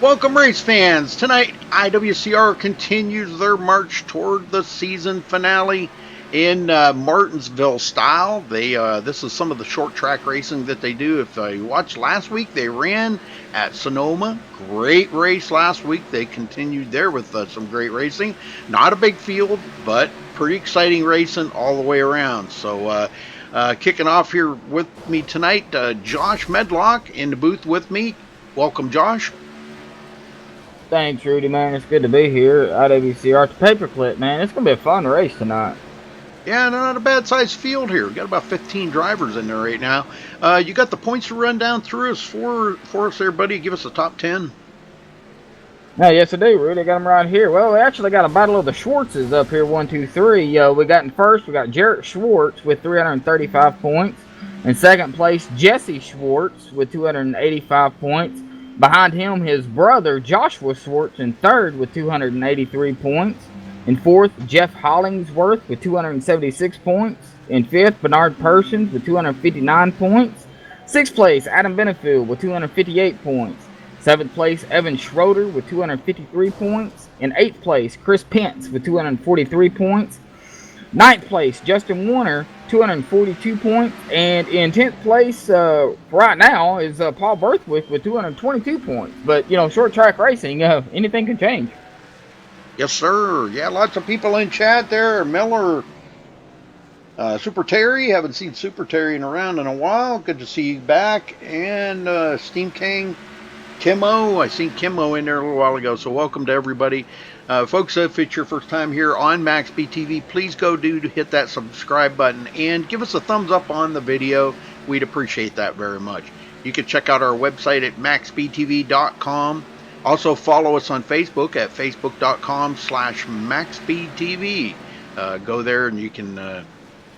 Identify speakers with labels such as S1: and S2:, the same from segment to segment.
S1: Welcome, race fans. Tonight, IWCR continues their march toward the season finale in Martinsville style. This is some of the short track racing that they do. If you watched last week, they ran at Sonoma. Great race last week. They continued there with some great racing. Not a big field, but pretty exciting racing all the way around. So kicking off here with me tonight, Josh Medlock in the booth with me. Welcome, Josh.
S2: Thanks, Rudy, man. It's good to be here. IWCR Paperclip, man. It's going to be a fun race tonight.
S1: Yeah, not a bad-sized field here. We've got about 15 drivers in there right now. You got the points to run down through us for us there, buddy. Give us the top 10.
S2: Yes, I do, Rudy. I got them right here. Well, we actually got a battle of the Schwartzes up here, 1, 2, 3. We got in first, we got Jarrett Schwartz with 335 points. In second place, Jesse Schwartz with 285 points. Behind him, his brother, Joshua Schwartz, in third with 283 points. In fourth, Jeff Hollingsworth with 276 points. In fifth, Bernard Persons with 259 points. Sixth place, Adam Benefield with 258 points. Seventh place, Evan Schroeder with 253 points. In eighth place, Chris Pence with 243 points. Ninth place, Justin Warner, 242 points. And in 10th place, right now, is Paul Berthwick with 222 points. But, short track racing, anything can change.
S1: Yes, sir. Yeah, lots of people in chat there. Miller, Super Terry. Haven't seen Super Terry around in a while. Good to see you back. And Steam King, Kimmo. I seen Kimmo in there a little while ago. So welcome to everybody. Folks, if it's your first time here on MaxSpeedTV, please go hit that subscribe button and give us a thumbs up on the video. We'd appreciate that very much. You can check out our website at MaxSpeedTV.com. Also follow us on Facebook at Facebook.com/MaxSpeedTV. Go there and you can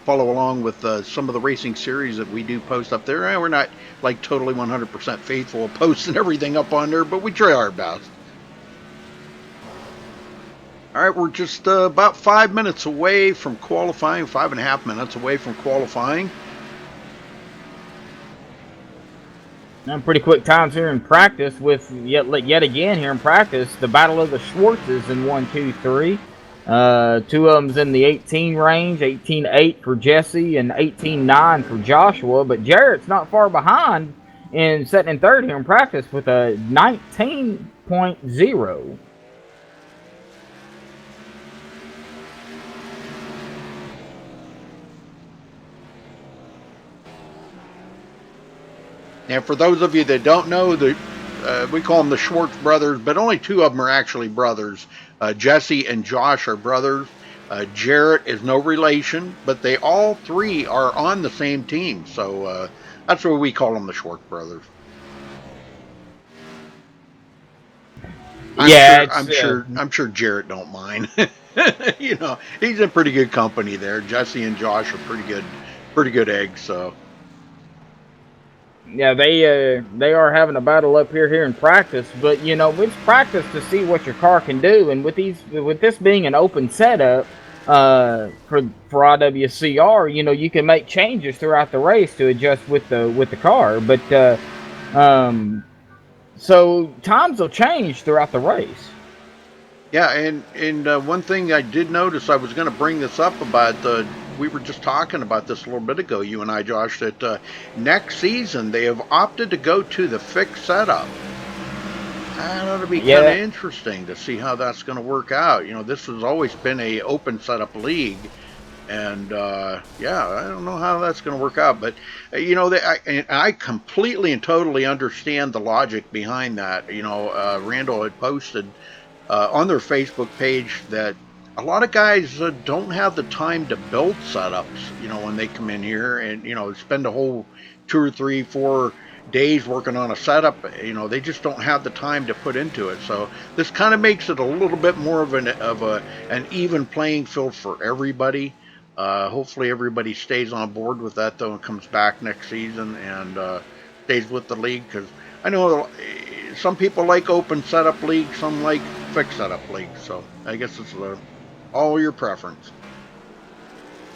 S1: follow along with some of the racing series that we do post up there. We're not like totally 100% faithful of posting everything up on there, but we try our best. All right, we're just about 5 minutes away from qualifying, 5.5 minutes away from qualifying.
S2: And pretty quick times here in practice with yet again here in practice, the battle of the Schwartzes in 1, 2, 3. Two of them's in the 18 range, 18.8 for Jesse and 18.9 for Joshua. But Jarrett's not far behind in second and third here in practice with a 19.0.
S1: And for those of you that don't know, we call them the Schwartz brothers, but only two of them are actually brothers. Jesse and Josh are brothers. Jarrett is no relation, but they all three are on the same team. So that's why we call them the Schwartz brothers. I'm sure Jarrett don't mind. He's in pretty good company there. Jesse and Josh are pretty good eggs. So.
S2: Yeah, they are having a battle up here in practice, but it's practice to see what your car can do, and with this being an open setup for IWCR, you can make changes throughout the race to adjust with the car, but so times will change throughout the race.
S1: Yeah, and one thing I did notice, I was going to bring this up about we were just talking about this a little bit ago, you and I, Josh, that next season they have opted to go to the fixed setup. That ought to be kind of interesting to see how that's going to work out. This has always been a open setup league, and I don't know how that's going to work out. But I completely and totally understand the logic behind that. Randall had posted on their Facebook page that a lot of guys don't have the time to build setups, when they come in here and, spend a whole 2 or 3, 4 days working on a setup. They just don't have the time to put into it. So this kind of makes it a little bit more of an even playing field for everybody. Hopefully everybody stays on board with that, though, and comes back next season and stays with the league. Because I know some people like open setup leagues, some like fixed setup leagues. So I guess it's all your preference.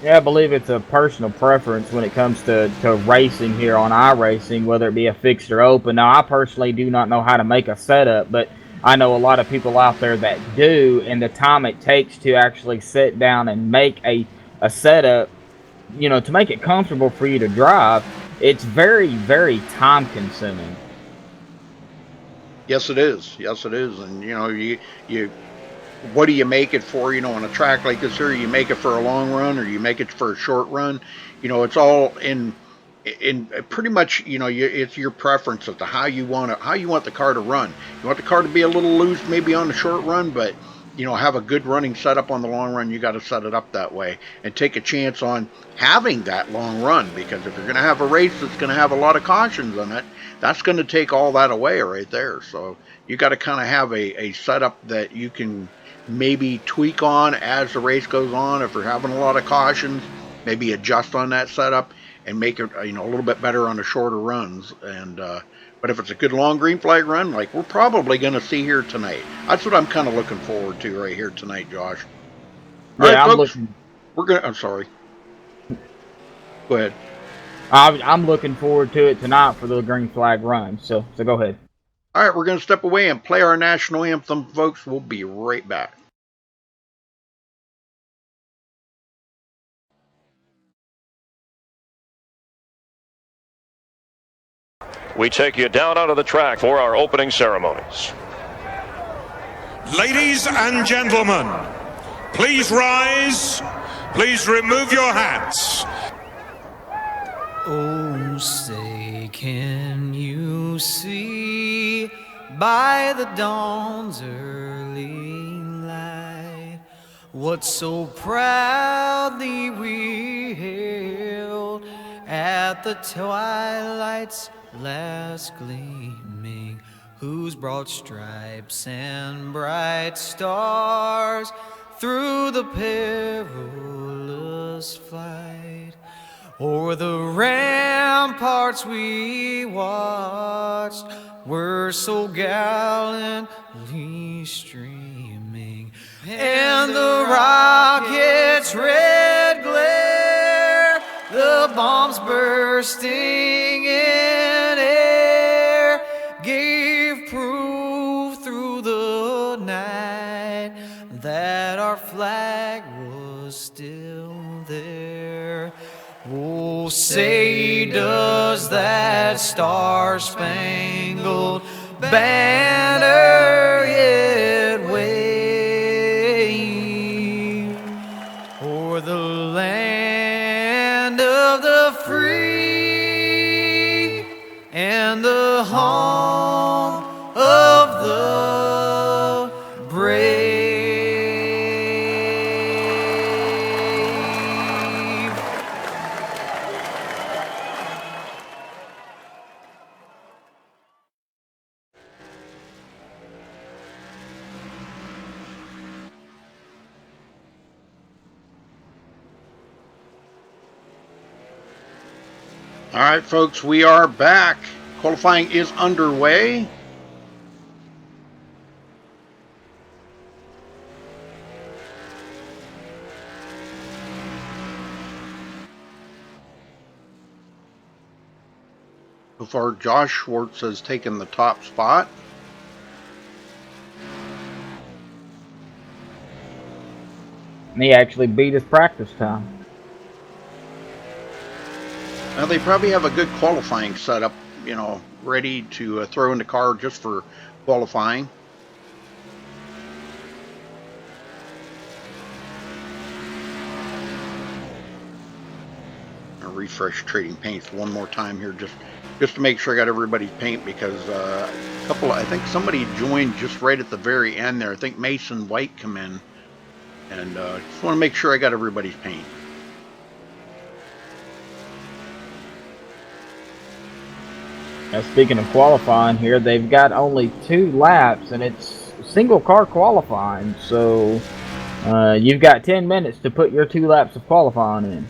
S2: Yeah, I believe it's a personal preference when it comes to racing here on iRacing, whether it be a fixed or open. Now, I personally do not know how to make a setup, but I know a lot of people out there that do, and the time it takes to actually sit down and make a setup, to make it comfortable for you to drive, it's very, very time consuming.
S1: Yes, it is. Yes, it is. And you what do you make it for? On a track like this here, you make it for a long run or you make it for a short run. It's all in pretty much. It's your preference as to how you want the car to run. You want the car to be a little loose, maybe on the short run, but have a good running setup on the long run. You got to set it up that way and take a chance on having that long run, because if you're going to have a race that's going to have a lot of cautions in it, that's going to take all that away right there. So you got to kind of have a setup that you can maybe tweak on as the race goes on. If you're having a lot of cautions, maybe adjust on that setup and make it a little bit better on the shorter runs. And but if it's a good long green flag run, like we're probably going to see here tonight, that's what I'm kind of looking forward to right here tonight, Josh. All right,
S2: Yeah, I'm
S1: folks,
S2: looking.
S1: we're gonna. I'm sorry. Go ahead.
S2: I'm looking forward to it tonight for the green flag run. So go ahead.
S1: All right, we're going to step away and play our national anthem, folks. We'll be right back.
S3: We take you down onto the track for our opening ceremonies.
S4: Ladies and gentlemen, please rise. Please remove your hats.
S5: Oh, say, can you see by the dawn's early light what so proudly we hailed at the twilight's last gleaming, whose broad stripes and bright stars through the perilous fight o'er the ramparts we watched were so gallantly streaming, and the rocket's red glare, the bombs bursting in air, gave proof through the night that our flag was still there. Oh, say, does that star-spangled banner yet wave o'er the land of the free and the home of the brave?
S1: All right, folks, we are back. Qualifying is underway. So far, Josh Schwartz has taken the top spot.
S2: And he actually beat his practice time.
S1: Now, they probably have a good qualifying setup, ready to throw in the car just for qualifying. I'll refresh trading paints one more time here just to make sure I got everybody's paint, because I think somebody joined just right at the very end there. I think Mason White come in, and just want to make sure I got everybody's paint.
S2: Now, speaking of qualifying here, they've got only 2 laps, and it's single car qualifying. So you've got 10 minutes to put your 2 laps of qualifying in.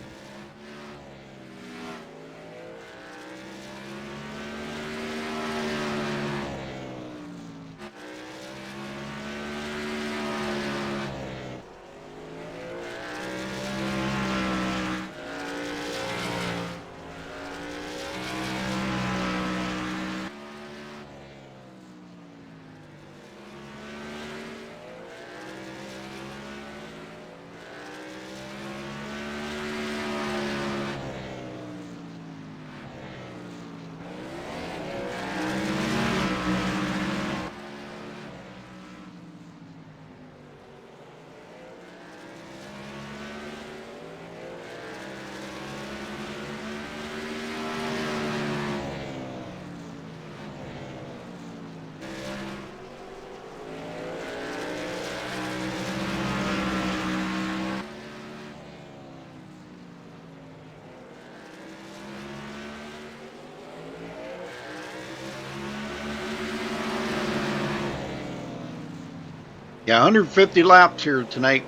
S1: Yeah, 150 laps here tonight.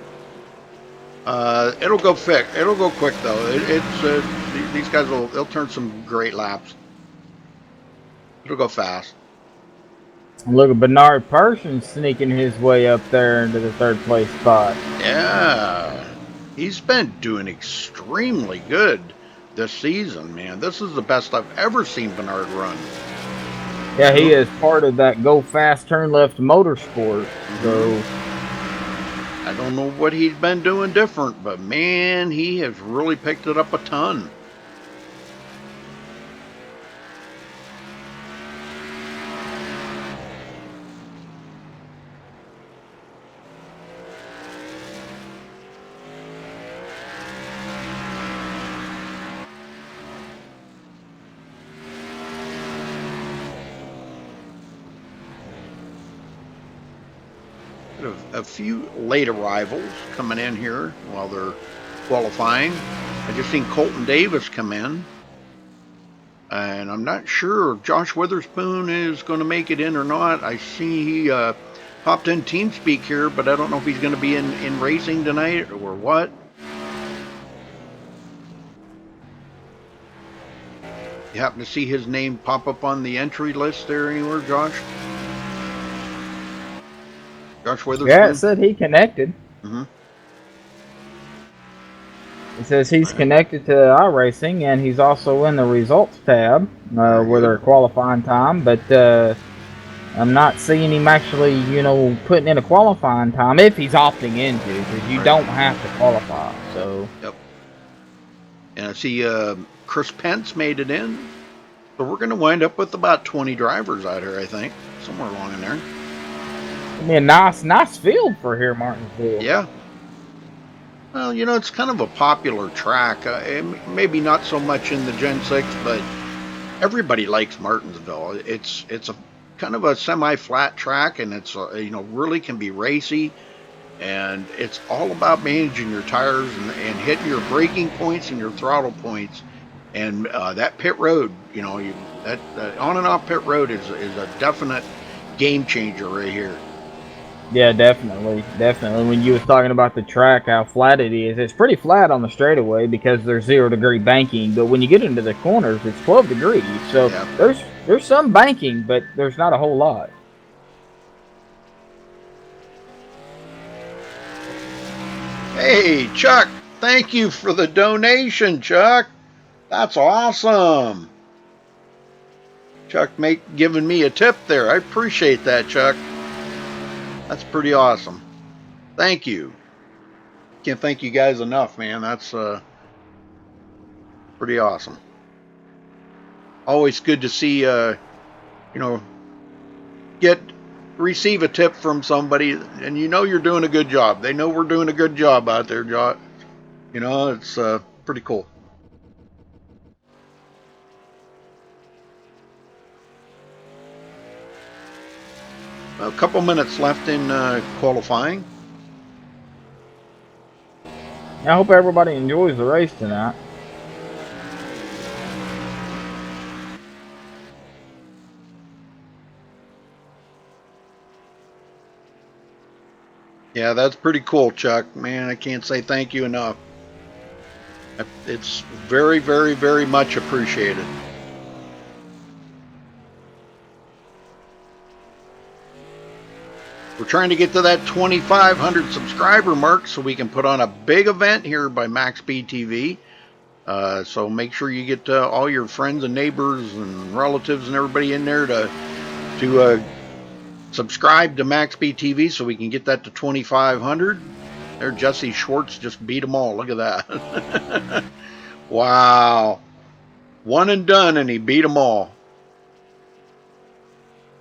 S1: It'll go quick. It'll go quick though. These guys they'll turn some great laps. It'll go fast.
S2: Look at Bernard Persson sneaking his way up there into the third place spot.
S1: Yeah, he's been doing extremely good this season, man. This is the best I've ever seen Bernard run.
S2: Yeah, he is part of that Go Fast Turn Left Motorsport. So
S1: I don't know what he's been doing different, but man, he has really picked it up a ton. A few late arrivals coming in here while they're qualifying. I just seen Colton Davis come in, and I'm not sure if Josh Witherspoon is going to make it in or not. I see he popped in TeamSpeak here, but I don't know if he's going to be in racing tonight or what. You happen to see his name pop up on the entry list there anywhere, Josh? Josh Witherspoon?
S2: yeah, it said he connected.
S1: Mm-hmm.
S2: It says he's connected to iRacing, and he's also in the results tab where they're qualifying time. But I'm not seeing him actually, putting in a qualifying time if he's opting into, because you don't have to qualify. So.
S1: Yep. And I see Chris Pence made it in. So we're going to wind up with about 20 drivers out here, I think, somewhere along in there.
S2: I mean, nice field for here, Martinsville.
S1: Yeah. Well, it's kind of a popular track. Maybe not so much in the Gen 6, but everybody likes Martinsville. It's a kind of a semi-flat track, and it's really can be racy, and it's all about managing your tires and hitting your braking points and your throttle points. And that pit road, that on and off pit road is a definite game changer right here.
S2: Yeah, definitely. When you was talking about the track, how flat it is, it's pretty flat on the straightaway because there's 0-degree banking. But when you get into the corners, it's 12 degrees. So yeah. There's some banking, but there's not a whole lot.
S1: Hey, Chuck, thank you for the donation, Chuck. That's awesome. Chuck giving me a tip there. I appreciate that, Chuck. That's pretty awesome. Thank you. Can't thank you guys enough, man. That's pretty awesome. Always good to see, receive a tip from somebody, and you're doing a good job. They know we're doing a good job out there, Josh. It's pretty cool. A couple minutes left in qualifying.
S2: I hope everybody enjoys the race tonight.
S1: Yeah, that's pretty cool, Chuck. Man, I can't say thank you enough. It's very, very, very much appreciated. We're trying to get to that 2,500 subscriber mark so we can put on a big event here by MaxSpeedTV. So make sure you get all your friends and neighbors and relatives and everybody in there to subscribe to MaxSpeedTV so we can get that to 2,500. There, Jesse Schwartz just beat them all. Look at that. Wow. One and done, and he beat them all.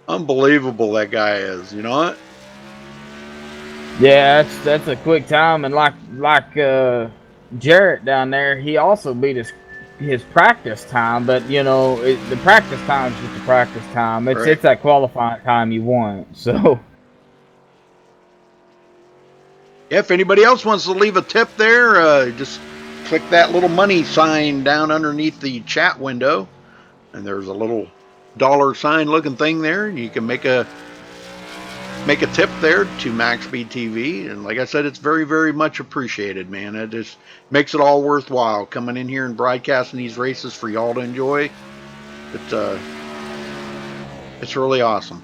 S1: Unbelievable that guy is, you know what?
S2: Yeah, that's a quick time, and like Jarrett down there, he also beat his practice time, but the practice time is just a practice time. It's that qualifying time you want. So,
S1: yeah, if anybody else wants to leave a tip there, just click that little money sign down underneath the chat window, and there's a little $sign looking thing there, and you can make a make a tip there to MaxSpeedTV. And like I said, it's very, very much appreciated, man. It just makes it all worthwhile coming in here and broadcasting these races for y'all to enjoy. It's really awesome.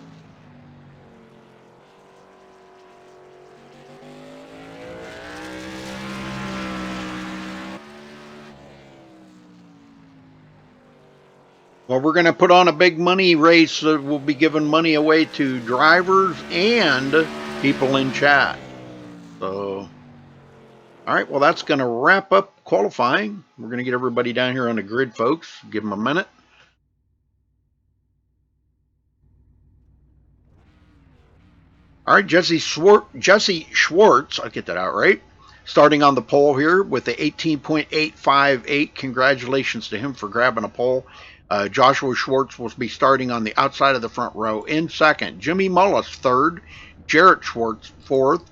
S1: Well, we're going to put on a big money race that will be giving money away to drivers and people in chat. So, all right, well, that's going to wrap up qualifying. We're going to get everybody down here on the grid, folks. Give them a minute. All right, Jesse Schwartz, I'll get that out right, starting on the pole here with the 18.858. Congratulations to him for grabbing a pole. Joshua Schwartz will be starting on the outside of the front row in second. Jimmy Mullis third. Jarrett Schwartz fourth.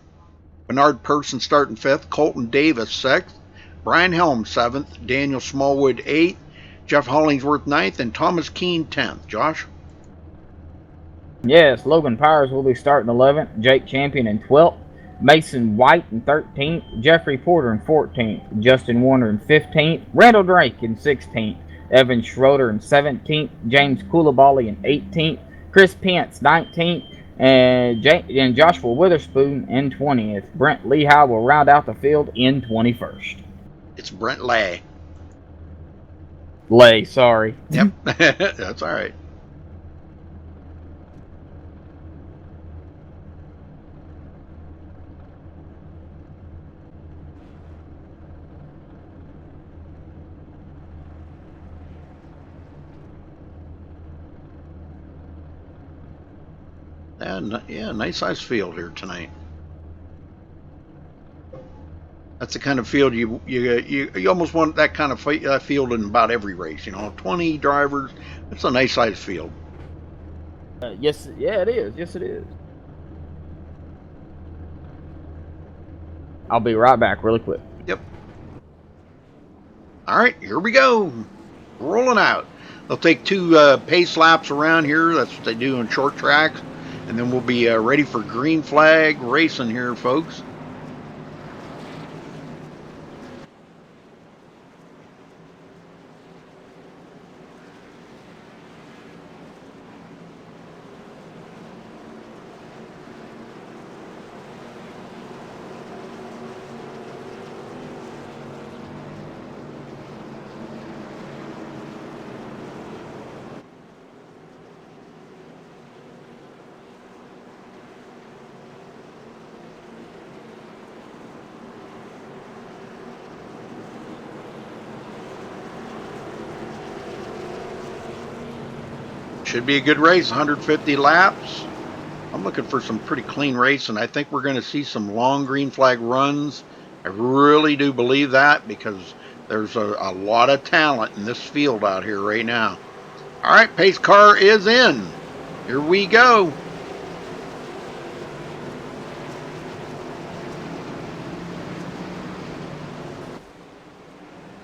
S1: Bernard Person starting fifth. Colton Davis sixth. Brian Helms seventh. Daniel Smallwood eighth. Jeff Hollingsworth ninth. And Thomas Keene 10th. Josh?
S2: Yes, Logan Powers will be starting 11th. Jake Champion in 12th. Mason White in 13th. Jeffrey Porter in 14th. Justin Warner in 15th. Randall Drake in 16th. Evan Schroeder in 17th, James Koulibaly in 18th, Chris Pence 19th, and Joshua Witherspoon in 20th. Brent Lehigh will round out the field in 21st.
S1: It's Brent Lay.
S2: Lay, sorry.
S1: Yep, that's all right. Yeah, nice size field here tonight. That's the kind of field you almost want that kind of field in about every race. 20 drivers. It's a nice size field.
S2: Yes, yeah, it is. Yes, it is. I'll be right back really quick.
S1: Yep. All right, here we go. Rolling out. They'll take 2 pace laps around here. That's what they do in short tracks. And then we'll be ready for green flag racing here, folks. Should be a good race, 150 laps. I'm looking for some pretty clean race, and I think we're going to see some long green flag runs. I really do believe that because there's a lot of talent in this field out here right now. All right, pace car is in. Here we go.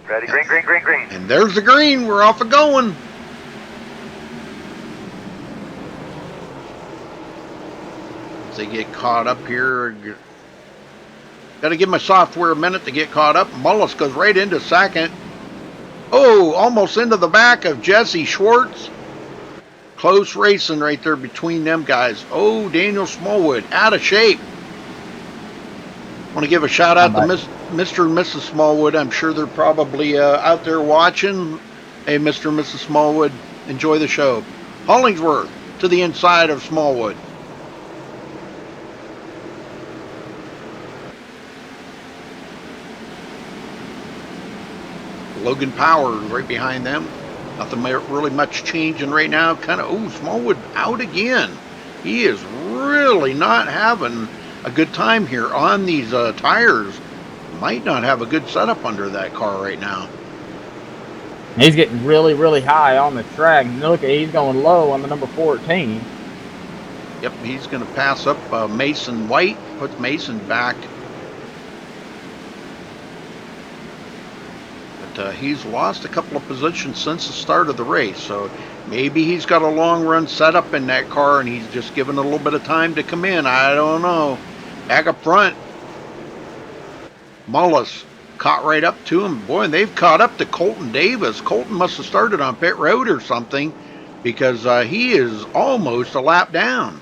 S6: Ready, green, green, green, green.
S1: And there's the green. We're off and going. They get caught up here. Got to give my software a minute to get caught up. Mullis goes right into second. Oh, almost into the back of Jesse Schwartz. Close racing right there between them guys. Oh, Daniel Smallwood out of shape. Want to give a shout out to Mr. and Mrs. Smallwood. I'm sure they're probably out there watching. Hey, Mr. and Mrs. Smallwood, enjoy the show. Hollingsworth to the inside of Smallwood. Logan Powers right behind them. Nothing really much changing right now. Smallwood out again. He is really not having a good time here on these tires. Might not have a good setup under that car right now.
S2: He's getting really, really high on the track. Look, he's going low on the number 14.
S1: Yep, he's going to pass up Mason White. Puts Mason back. He's lost a couple of positions since the start of the race, so Maybe he's got a long run set up in that car and he's just given a little bit of time to come in. I don't know. Back up front, Mullis caught right up to him. Boy, and they've caught up to Colton Davis. Colton must have started on pit road or something because he is almost a lap down.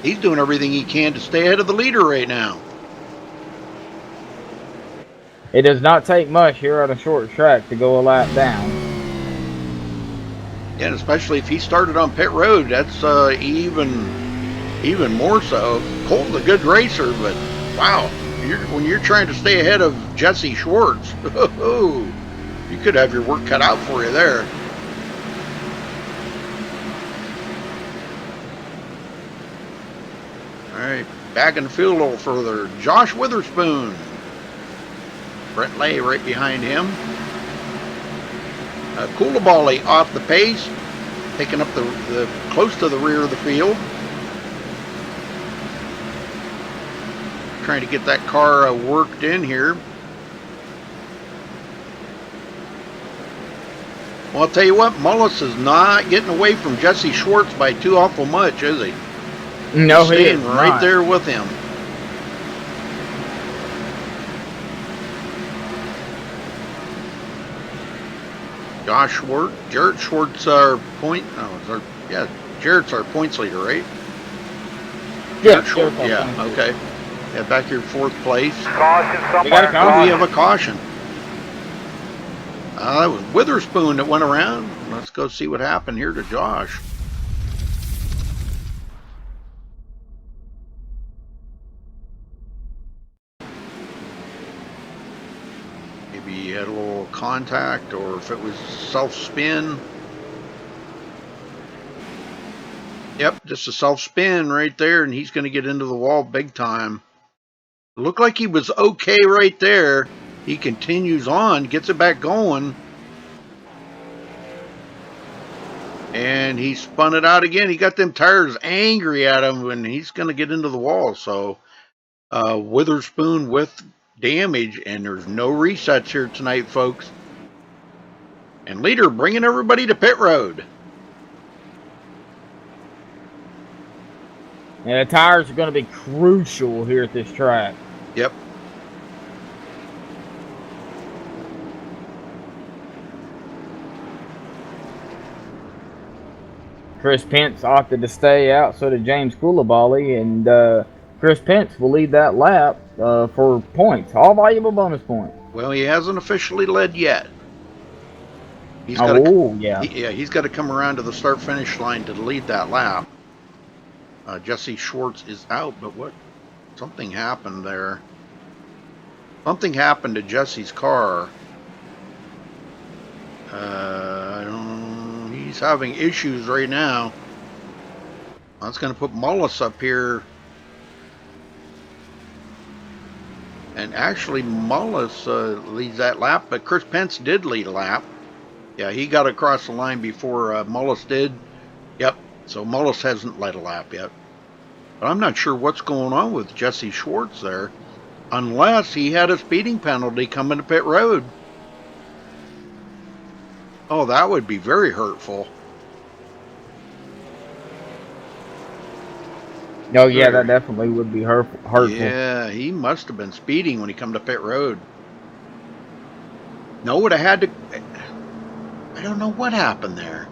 S1: He's doing everything he can to stay ahead of the leader right now.
S2: It does not take much here on a short track to go a lap down.
S1: Yeah, and especially if he started on pit road, that's even more so. Colton's a good racer, but wow, when you're trying to stay ahead of Jesse Schwartz, you could have your work cut out for you there. All right, back in the field a little further. Josh Witherspoon. Brett Lay right behind him. Koulibaly off the pace, taking up the close to the rear of the field. Trying to get that car worked in here. Well, I'll tell you what, Mullis is not getting away from Jesse Schwartz by too awful much, is he?
S2: No,
S1: He's staying right there with him. Josh Schwartz, Jarrett Schwartz, our Jarrett's our points leader, right?
S2: Yeah,
S1: Schwartz, yeah, okay. Yeah, back here, 4th place.
S6: Caution somewhere.
S2: We got a caution.
S1: Oh, we have a caution. That was Witherspoon that went around. Let's go see what happened here to Josh. Maybe he had a little contact, or if it was self-spin. Yep, just a self-spin right there, and he's going to get into the wall big time. Looked like he was okay right there. He continues on, gets it back going. And he spun it out again. He got them tires angry at him, and he's going to get into the wall. So Witherspoon with damage, and there's no resets here tonight, folks. And leader bringing everybody to pit road.
S2: And the tires are going to be crucial here at this track.
S1: Yep.
S2: Chris Pence opted to stay out, so did James Koulibaly, and Chris Pence will lead that lap for points, all valuable bonus points.
S1: Well, he hasn't officially led yet. He's got he's got to come around to the start-finish line to lead that lap. Jesse Schwartz is out, but what? Something happened there. Something happened to Jesse's car. I don't know. He's having issues right now. That's going to put Mullis up here. And actually, Mullis leads that lap, but Chris Pence did lead a lap. Yeah, he got across the line before Mullis did. Yep, so Mullis hasn't led a lap yet. But I'm not sure what's going on with Jesse Schwartz there, unless he had a speeding penalty coming to pit road. Oh, that would be very hurtful.
S2: Oh, yeah, that definitely would be hurtful.
S1: Yeah, he must have been speeding when he come to pit road. No, would have had to... I don't know what happened there.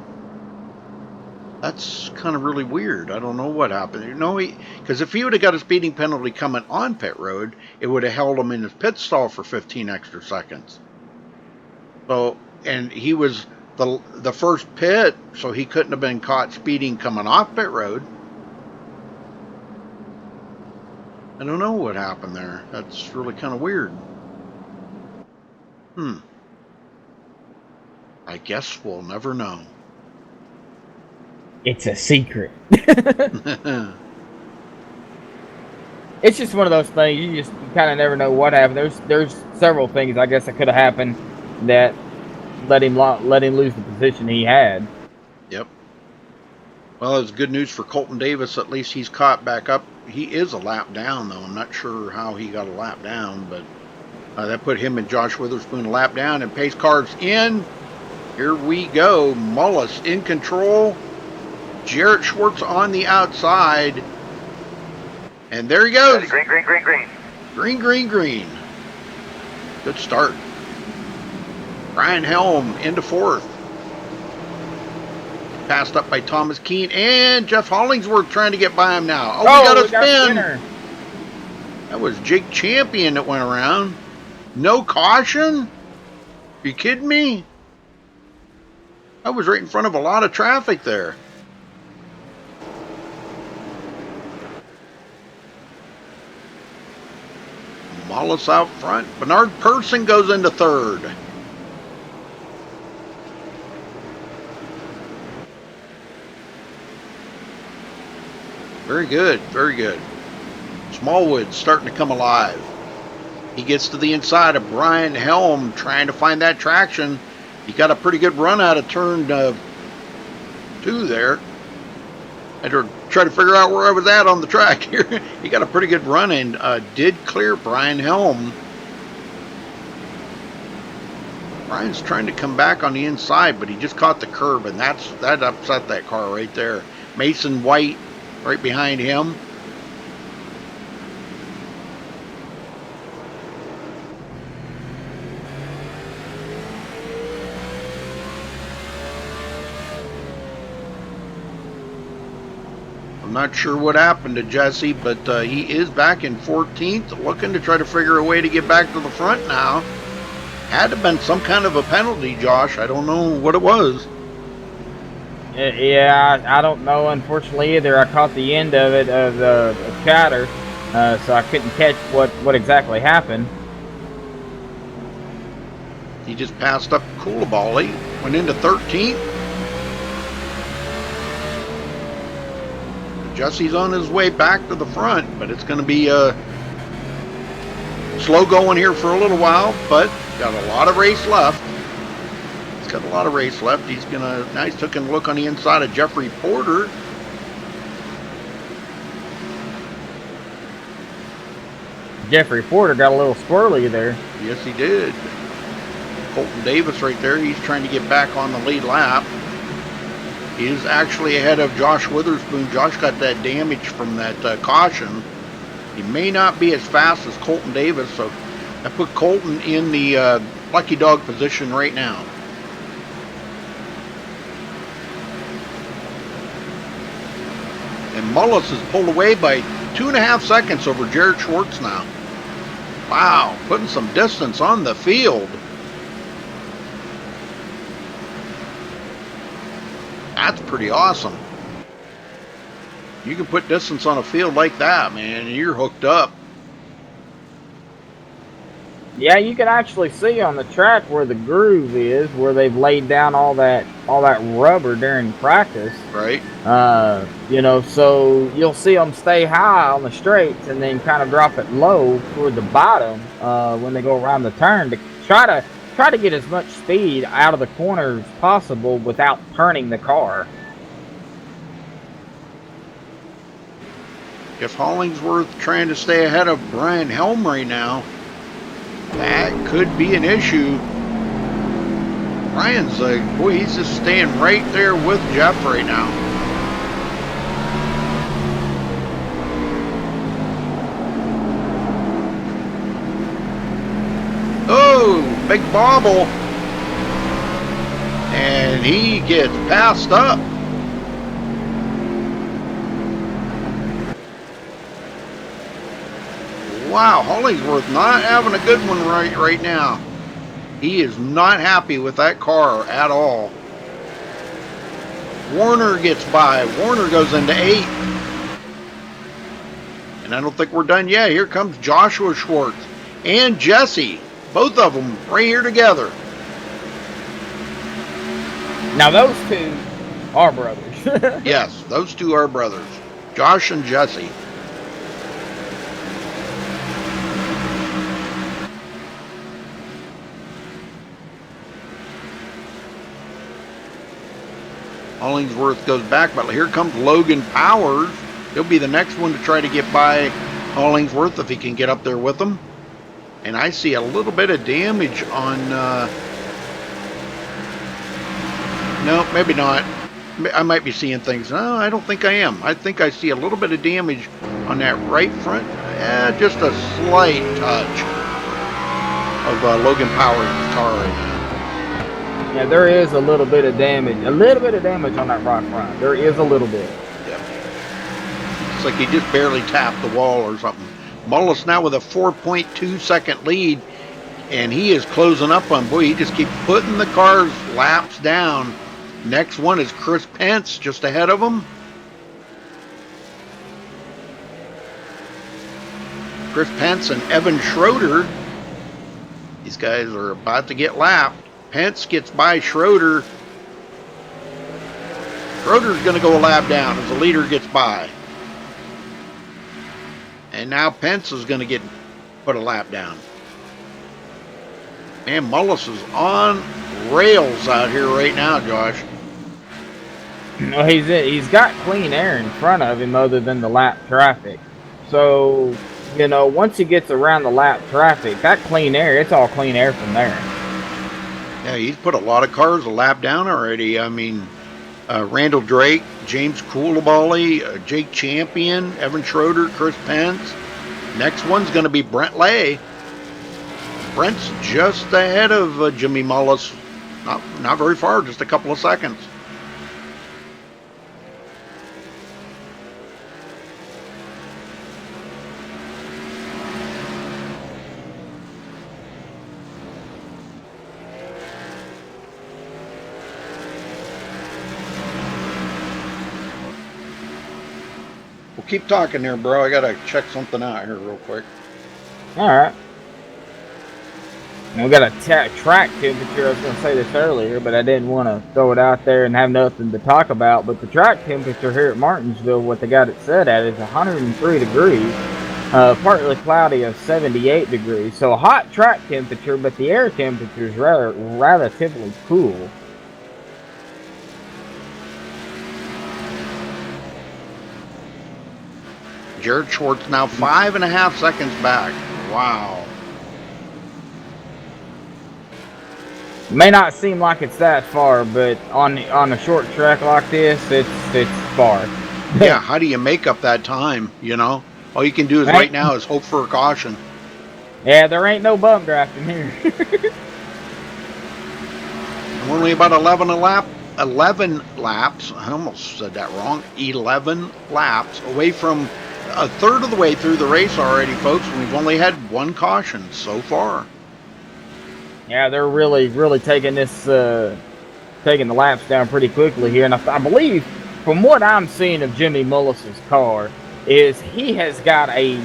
S1: That's kind of really weird. I don't know what happened. You know, because if he would have got a speeding penalty coming on pit road, it would have held him in his pit stall for 15 extra seconds. So, and he was the first pit, so he couldn't have been caught speeding coming off pit road. I don't know what happened there. That's really kind of weird. I guess we'll never know.
S2: It's a secret. It's just one of those things. You kind of never know what happened. There's several things I guess that could have happened that let him lose the position he had.
S1: Yep. Well, it's good news for Colton Davis. At least he's caught back up. He is a lap down, though. I'm not sure how he got a lap down, but That put him and Josh Witherspoon a lap down, and pace cars in. Here we go. Mullis in control. Jarrett Schwartz on the outside. And there he goes.
S6: Green, green, green, green.
S1: Green, green, green. Good start. Brian Helm into fourth. Passed up by Thomas Keene and Jeff Hollingsworth trying to get by him now. Oh, we got a spin. That was Jake Champion that went around. No caution? Are you kidding me? I was right in front of a lot of traffic there. Mullis out front. Bernard Person goes into third. Very good, very good. Smallwood's starting to come alive. He gets to the inside of Brian Helm, trying to find that traction. He got a pretty good run out of turn 2 there. I had to try to figure out where I was at on the track here. He got a pretty good run and did clear Brian Helm. Brian's trying to come back on the inside, but he just caught the curb, and that upset that car right there. Mason White right behind him. I'm not sure what happened to Jesse, but he is back in 14th, looking to try to figure a way to get back to the front now. Had to have been some kind of a penalty, Josh. I don't know what it was.
S2: Yeah, I don't know, unfortunately, either. I caught the end of it, of the chatter, so I couldn't catch what exactly happened.
S1: He just passed up Coulibaly, went into 13th. Jesse's on his way back to the front, but it's going to be slow going here for a little while, but got a lot of race left. He's got a lot of race left. He's going to, now he's taking a look on the inside of Jeffrey Porter.
S2: Jeffrey Porter got a little squirrely there.
S1: Yes, he did. Colton Davis right there. He's trying to get back on the lead lap. He is actually ahead of Josh Witherspoon. Josh got that damage from that caution. He may not be as fast as Colton Davis, so I put Colton in the lucky dog position right now. And Mullis is pulled away by 2.5 seconds over Jared Schwartz now. Wow, putting some distance on the field. That's pretty awesome. You can put distance on a field like that, man, and you're hooked up.
S2: Yeah, you can actually see on the track where the groove is, where they've laid down all that rubber during practice.
S1: Right.
S2: You know, so you'll see them stay high on the straights and then kind of drop it low toward the bottom when they go around the turn to try to get as much speed out of the corner as possible without turning the car.
S1: Jeff Hollingsworth trying to stay ahead of Brian Helm right now. That could be an issue. Brian's boy, he's just staying right there with Jeff right now. Oh, big bobble. And he gets passed up. Wow, Hollingsworth not having a good one right now. He is not happy with that car at all. Warner gets by. Warner goes into 8th. And I don't think we're done yet. Here comes Joshua Schwartz and Jesse. Both of them right here together.
S2: Now those two are brothers.
S1: Yes, those two are brothers. Josh and Jesse. Hollingsworth goes back, but here comes Logan Powers. He'll be the next one to try to get by Hollingsworth if he can get up there with him. And I see a little bit of damage on, no, maybe not. I might be seeing things. No, I don't think I am. I think I see a little bit of damage on that right front. Just a slight touch of Logan Powers' car right now.
S2: Yeah, there is a little bit of damage. A little bit of damage on that right front. There is a little bit.
S1: Yep. It's like he just barely tapped the wall or something. Mullis now with a 4.2 second lead, and he is closing up on, boy, he just keeps putting the car's laps down. Next one is Chris Pence just ahead of him. Chris Pence and Evan Schroeder. These guys are about to get lapped. Pence gets by Schroeder. Schroeder's going to go a lap down as the leader gets by. And now Pence is going to put a lap down. Man, Mullis is on rails out here right now, Josh.
S2: Well, he's got clean air in front of him other than the lap traffic. So, you know, once he gets around the lap traffic, that clean air, it's all clean air from there.
S1: Yeah, he's put a lot of cars a lap down already. I mean, Randall Drake, James Coulibaly, Jake Champion, Evan Schroeder, Chris Pence. Next one's going to be Brent Lay. Brent's just ahead of Jimmy Mullis. Not very far, just a couple of seconds. Well, keep talking there, bro. I got to check something out here real quick.
S2: All right. And we got a track temperature. I was going to say this earlier, but I didn't want to throw it out there and have nothing to talk about. But the track temperature here at Martinsville, what they got it set at, is 103 degrees. Partly cloudy of 78 degrees. So a hot track temperature, but the air temperature is relatively cool.
S1: Jared Schwartz now 5.5 seconds back. Wow.
S2: It may not seem like it's that far, but on a short track like this, it's far.
S1: Yeah, how do you make up that time, you know? All you can do is right now is hope for a caution.
S2: Yeah, there ain't no bump drafting here.
S1: I'm only about 11 laps, I almost said that wrong, 11 laps away from a third of the way through the race already, folks. We've only had one caution so far.
S2: Yeah, they're really taking this, taking the laps down pretty quickly here. And I believe, from what I'm seeing of Jimmy Mullis's car, is he has got a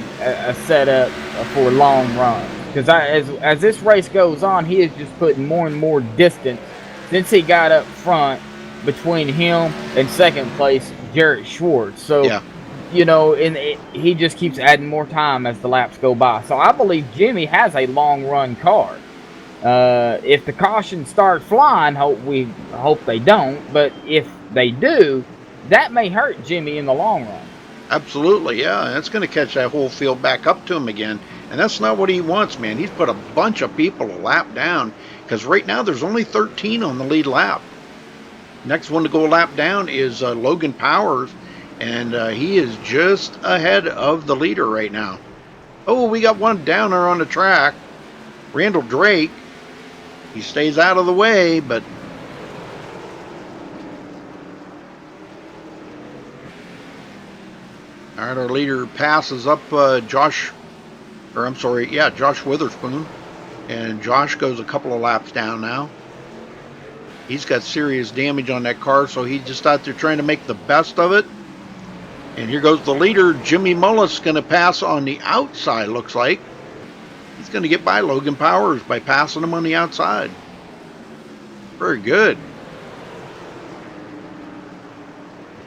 S2: setup for long runs. Because as this race goes on, he is just putting more and more distance since he got up front between him and second place Jarrett Schwartz. So, yeah. You know, he just keeps adding more time as the laps go by. So I believe Jimmy has a long run car. If the cautions start flying, we hope they don't. But if they do, that may hurt Jimmy in the long run.
S1: Absolutely, yeah. That's going to catch that whole field back up to him again. And that's not what he wants, man. He's put a bunch of people a lap down. Because right now there's only 13 on the lead lap. Next one to go a lap down is Logan Powers. And he is just ahead of the leader right now. Oh, we got one downer on the track. Randall Drake. He stays out of the way, but all right, our leader passes up Josh Witherspoon, and Josh goes a couple of laps down now. He's got serious damage on that car, so he's just out there trying to make the best of it. And here goes the leader, Jimmy Mullis, going to pass on the outside, looks like. He's going to get by Logan Powers by passing him on the outside. Very good.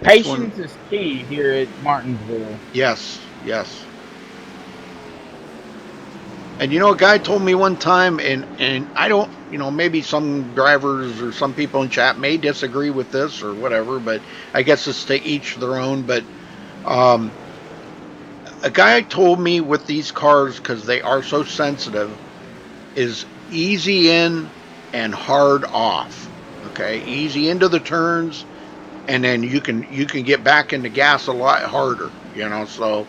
S2: Patience is key here at Martinsville.
S1: Yes, yes. And you know, a guy told me one time, and I don't, you know, maybe some drivers or some people in chat may disagree with this or whatever, but I guess it's to each their own. But A guy told me with these cars, because they are so sensitive, is easy in and hard off. Okay, easy into the turns, and then you can get back into gas a lot harder. So,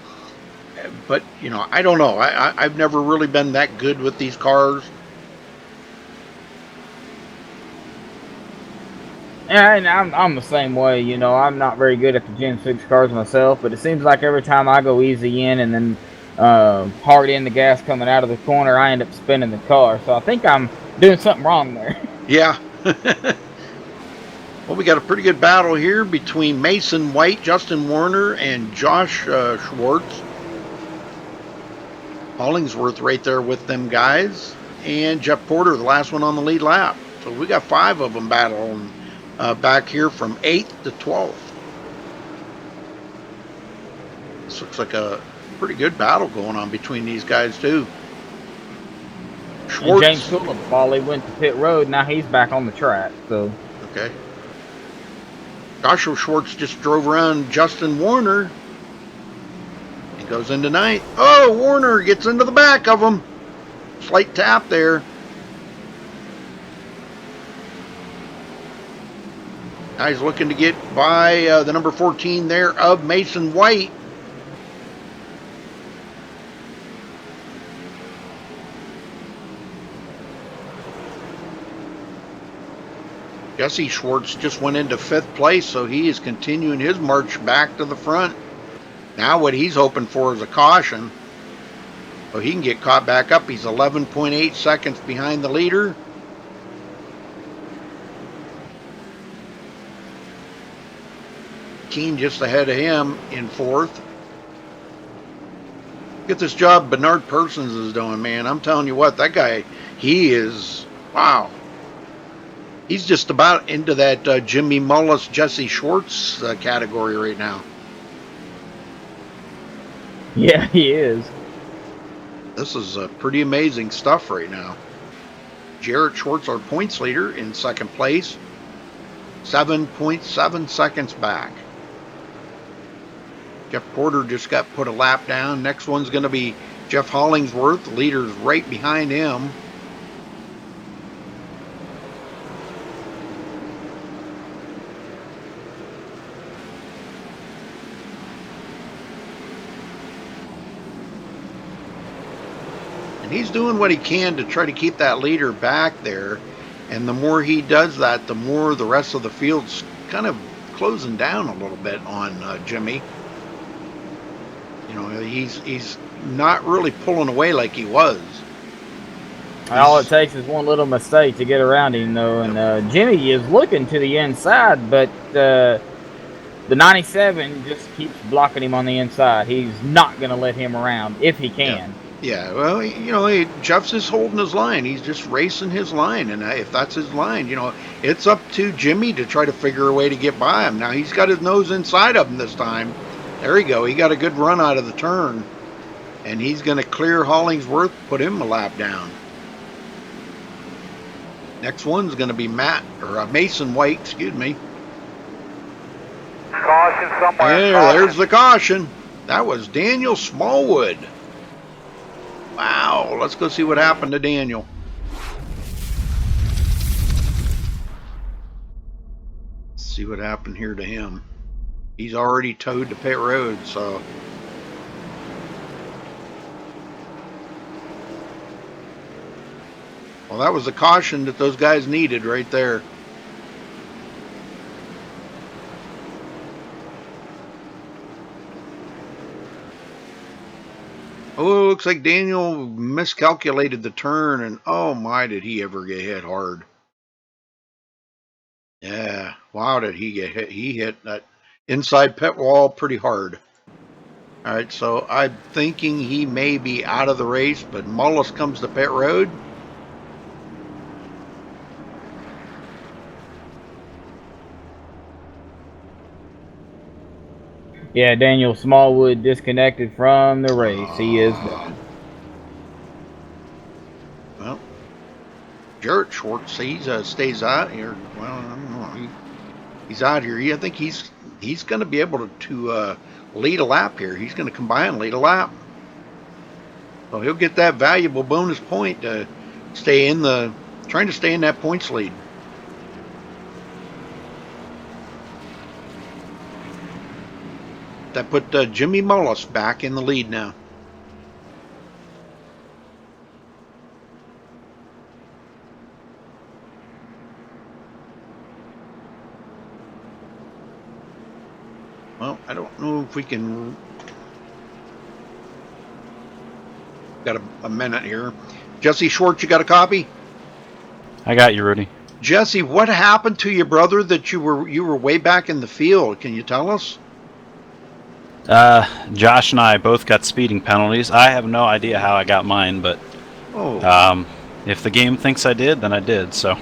S1: but I don't know. I've never really been that good with these cars.
S2: Yeah, and I'm the same way. I'm not very good at the Gen 6 cars myself, but it seems like every time I go easy in and then hard in the gas coming out of the corner, I end up spinning the car. So I think I'm doing something wrong there.
S1: Yeah. Well, we got a pretty good battle here between Mason White, Justin Warner, and Josh Schwartz. Hollingsworth right there with them guys, and Jeff Porter, the last one on the lead lap. So we got 5 of them battling back here from 8th to 12th. This looks like a pretty good battle going on between these guys too.
S2: Schwartz. And James Tulip, he went to pit road, now he's back on the track. So
S1: okay. Joshua Schwartz just drove around Justin Warner. He goes into 9th. Oh, Warner gets into the back of him. Slight tap there. Now he's looking to get by the number 14 there of Mason White. Jesse Schwartz just went into 5th place, so he is continuing his march back to the front. Now what he's hoping for is a caution, so he can get caught back up. He's 11.8 seconds behind the leader. Keen just ahead of him in 4th. Get this job Bernard Persons is doing, man. I'm telling you what, that guy, he is, wow. He's just about into that Jimmy Mullis, Jesse Schwartz category right now.
S2: Yeah, he is.
S1: This is pretty amazing stuff right now. Jarrett Schwartz, our points leader, in 2nd place. 7.7 seconds back. Jeff Porter just got put a lap down. Next one's going to be Jeff Hollingsworth. The leader's right behind him. And he's doing what he can to try to keep that leader back there. And the more he does that, the more the rest of the field's kind of closing down a little bit on Jimmy. He's not really pulling away like he was.
S2: All it takes is one little mistake to get around him, though. And Jimmy is looking to the inside, but the 97 just keeps blocking him on the inside. He's not going to let him around if he can.
S1: Yeah, well, Jeff's just holding his line. He's just racing his line, and if that's his line, it's up to Jimmy to try to figure a way to get by him. Now, he's got his nose inside of him this time. There you go. He got a good run out of the turn, and he's going to clear Hollingsworth, put him a lap down. Next one's going to be Mason White, excuse me.
S6: Caution somewhere.
S1: There's the caution. That was Daniel Smallwood. Wow, let's go see what happened to Daniel. Let's see what happened here to him. He's already towed to pit road, so. Well, that was the caution that those guys needed right there. Oh, looks like Daniel miscalculated the turn, and oh my, did he ever get hit hard. Yeah, wow, did he get hit. He hit that inside pit wall pretty hard. All right, so I'm thinking he may be out of the race, but Mullis comes to pit road.
S2: Yeah, Daniel Smallwood disconnected from the race. He is done.
S1: Well, Jarrett Schwartz, he stays out here. Well, I don't know. He's out here. I think he's going to be able to lead a lap here. He's going to come by and lead a lap. So he'll get that valuable bonus point to stay in trying to stay in that points lead. That put Jimmy Mullis back in the lead now. Well, I don't know if we can. Got a minute here. Jesse Schwartz, you got a copy?
S6: I got you, Rudy.
S1: Jesse, what happened to your brother that you were way back in the field? Can you tell us?
S6: Josh and I both got speeding penalties. I have no idea how I got mine, but if the game thinks I did, then I did. So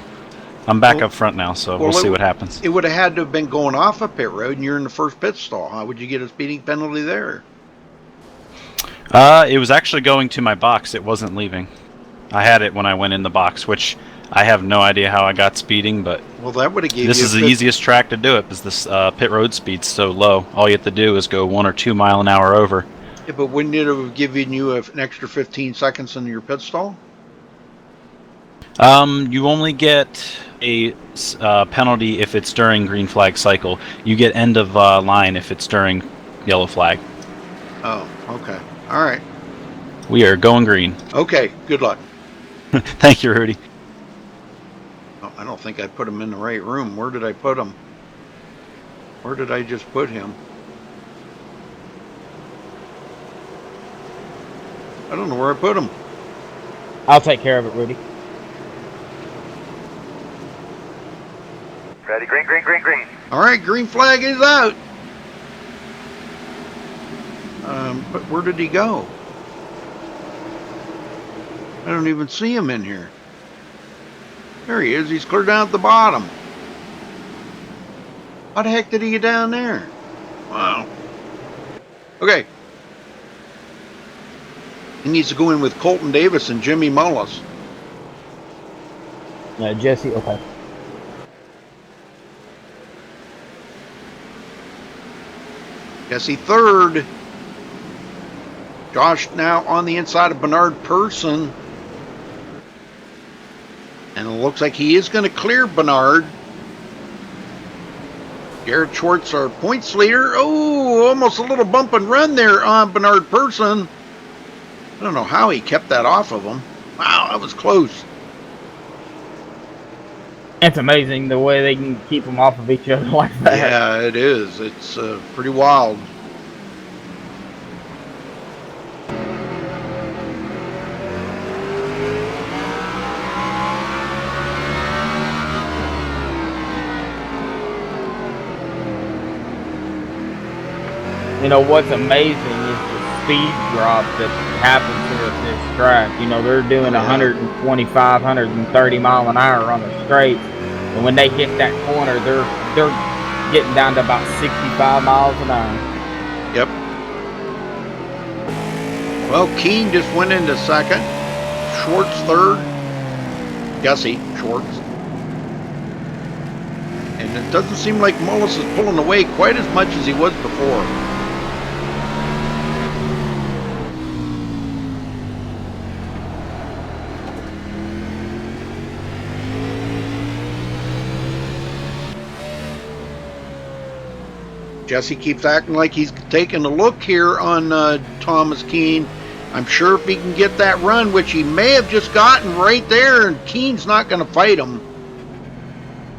S6: I'm back up front now, so we'll see what happens.
S1: It would have had to have been going off a pit road, and you're in the first pit stall. How would you get a speeding penalty there?
S6: It was actually going to my box. It wasn't leaving. I had it when I went in the box, which I have no idea how I got speeding, but
S1: well, that would have given
S6: this is the easiest track to do it because this pit road speed's so low. All you have to do is go 1 or 2 mile an hour over.
S1: Yeah, but wouldn't it have given you an extra 15 seconds in your pit stall?
S6: You only get a penalty if it's during green flag cycle. You get end of line if it's during yellow flag.
S1: Oh, okay. All right.
S6: We are going green.
S1: Okay, good luck.
S6: Thank you, Rudy.
S1: Oh, I don't think I put him in the right room. Where did I put him? Where did I just put him? I don't know where I put him.
S2: I'll take care of it, Rudy.
S7: Ready, green, green, green, green.
S1: All right, green flag is out. But where did he go? I don't even see him in here. There he is. He's clear down at the bottom. How the heck did he get down there? Wow. Okay. He needs to go in with Colton Davis and Jimmy Mullis.
S2: Jesse, okay.
S1: Jesse third. Josh now on the inside of Bernard Person. And it looks like he is going to clear Bernard. Garrett Schwartz, our points leader. Oh, almost a little bump and run there on Bernard Person. I don't know how he kept that off of him. Wow, that was close.
S2: It's amazing the way they can keep them off of each other like that.
S1: Yeah, it is. It's pretty wild.
S2: You know, what's amazing is the speed drop that happens here at this track. You know, they're doing 125, 130 mile an hour on the straights. And when they hit that corner, they're getting down to about 65 miles an hour.
S1: Yep. Well, Keene just went into second. Schwartz third. Jesse Schwartz. And it doesn't seem like Mullis is pulling away quite as much as he was before. Jesse keeps acting like he's taking a look here on Thomas Keene. I'm sure if he can get that run, which he may have just gotten right there, and Keene's not going to fight him.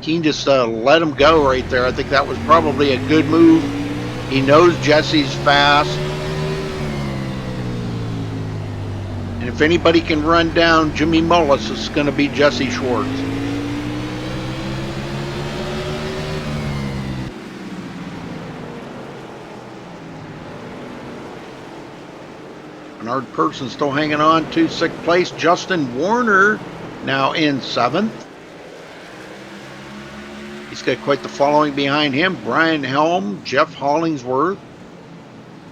S1: Keene just let him go right there. I think that was probably a good move. He knows Jesse's fast. And if anybody can run down Jimmy Mullis, it's going to be Jesse Schwartz. Bernard Person still hanging on to 6th place. Justin Warner now in 7th. He's got quite the following behind him. Brian Helm, Jeff Hollingsworth,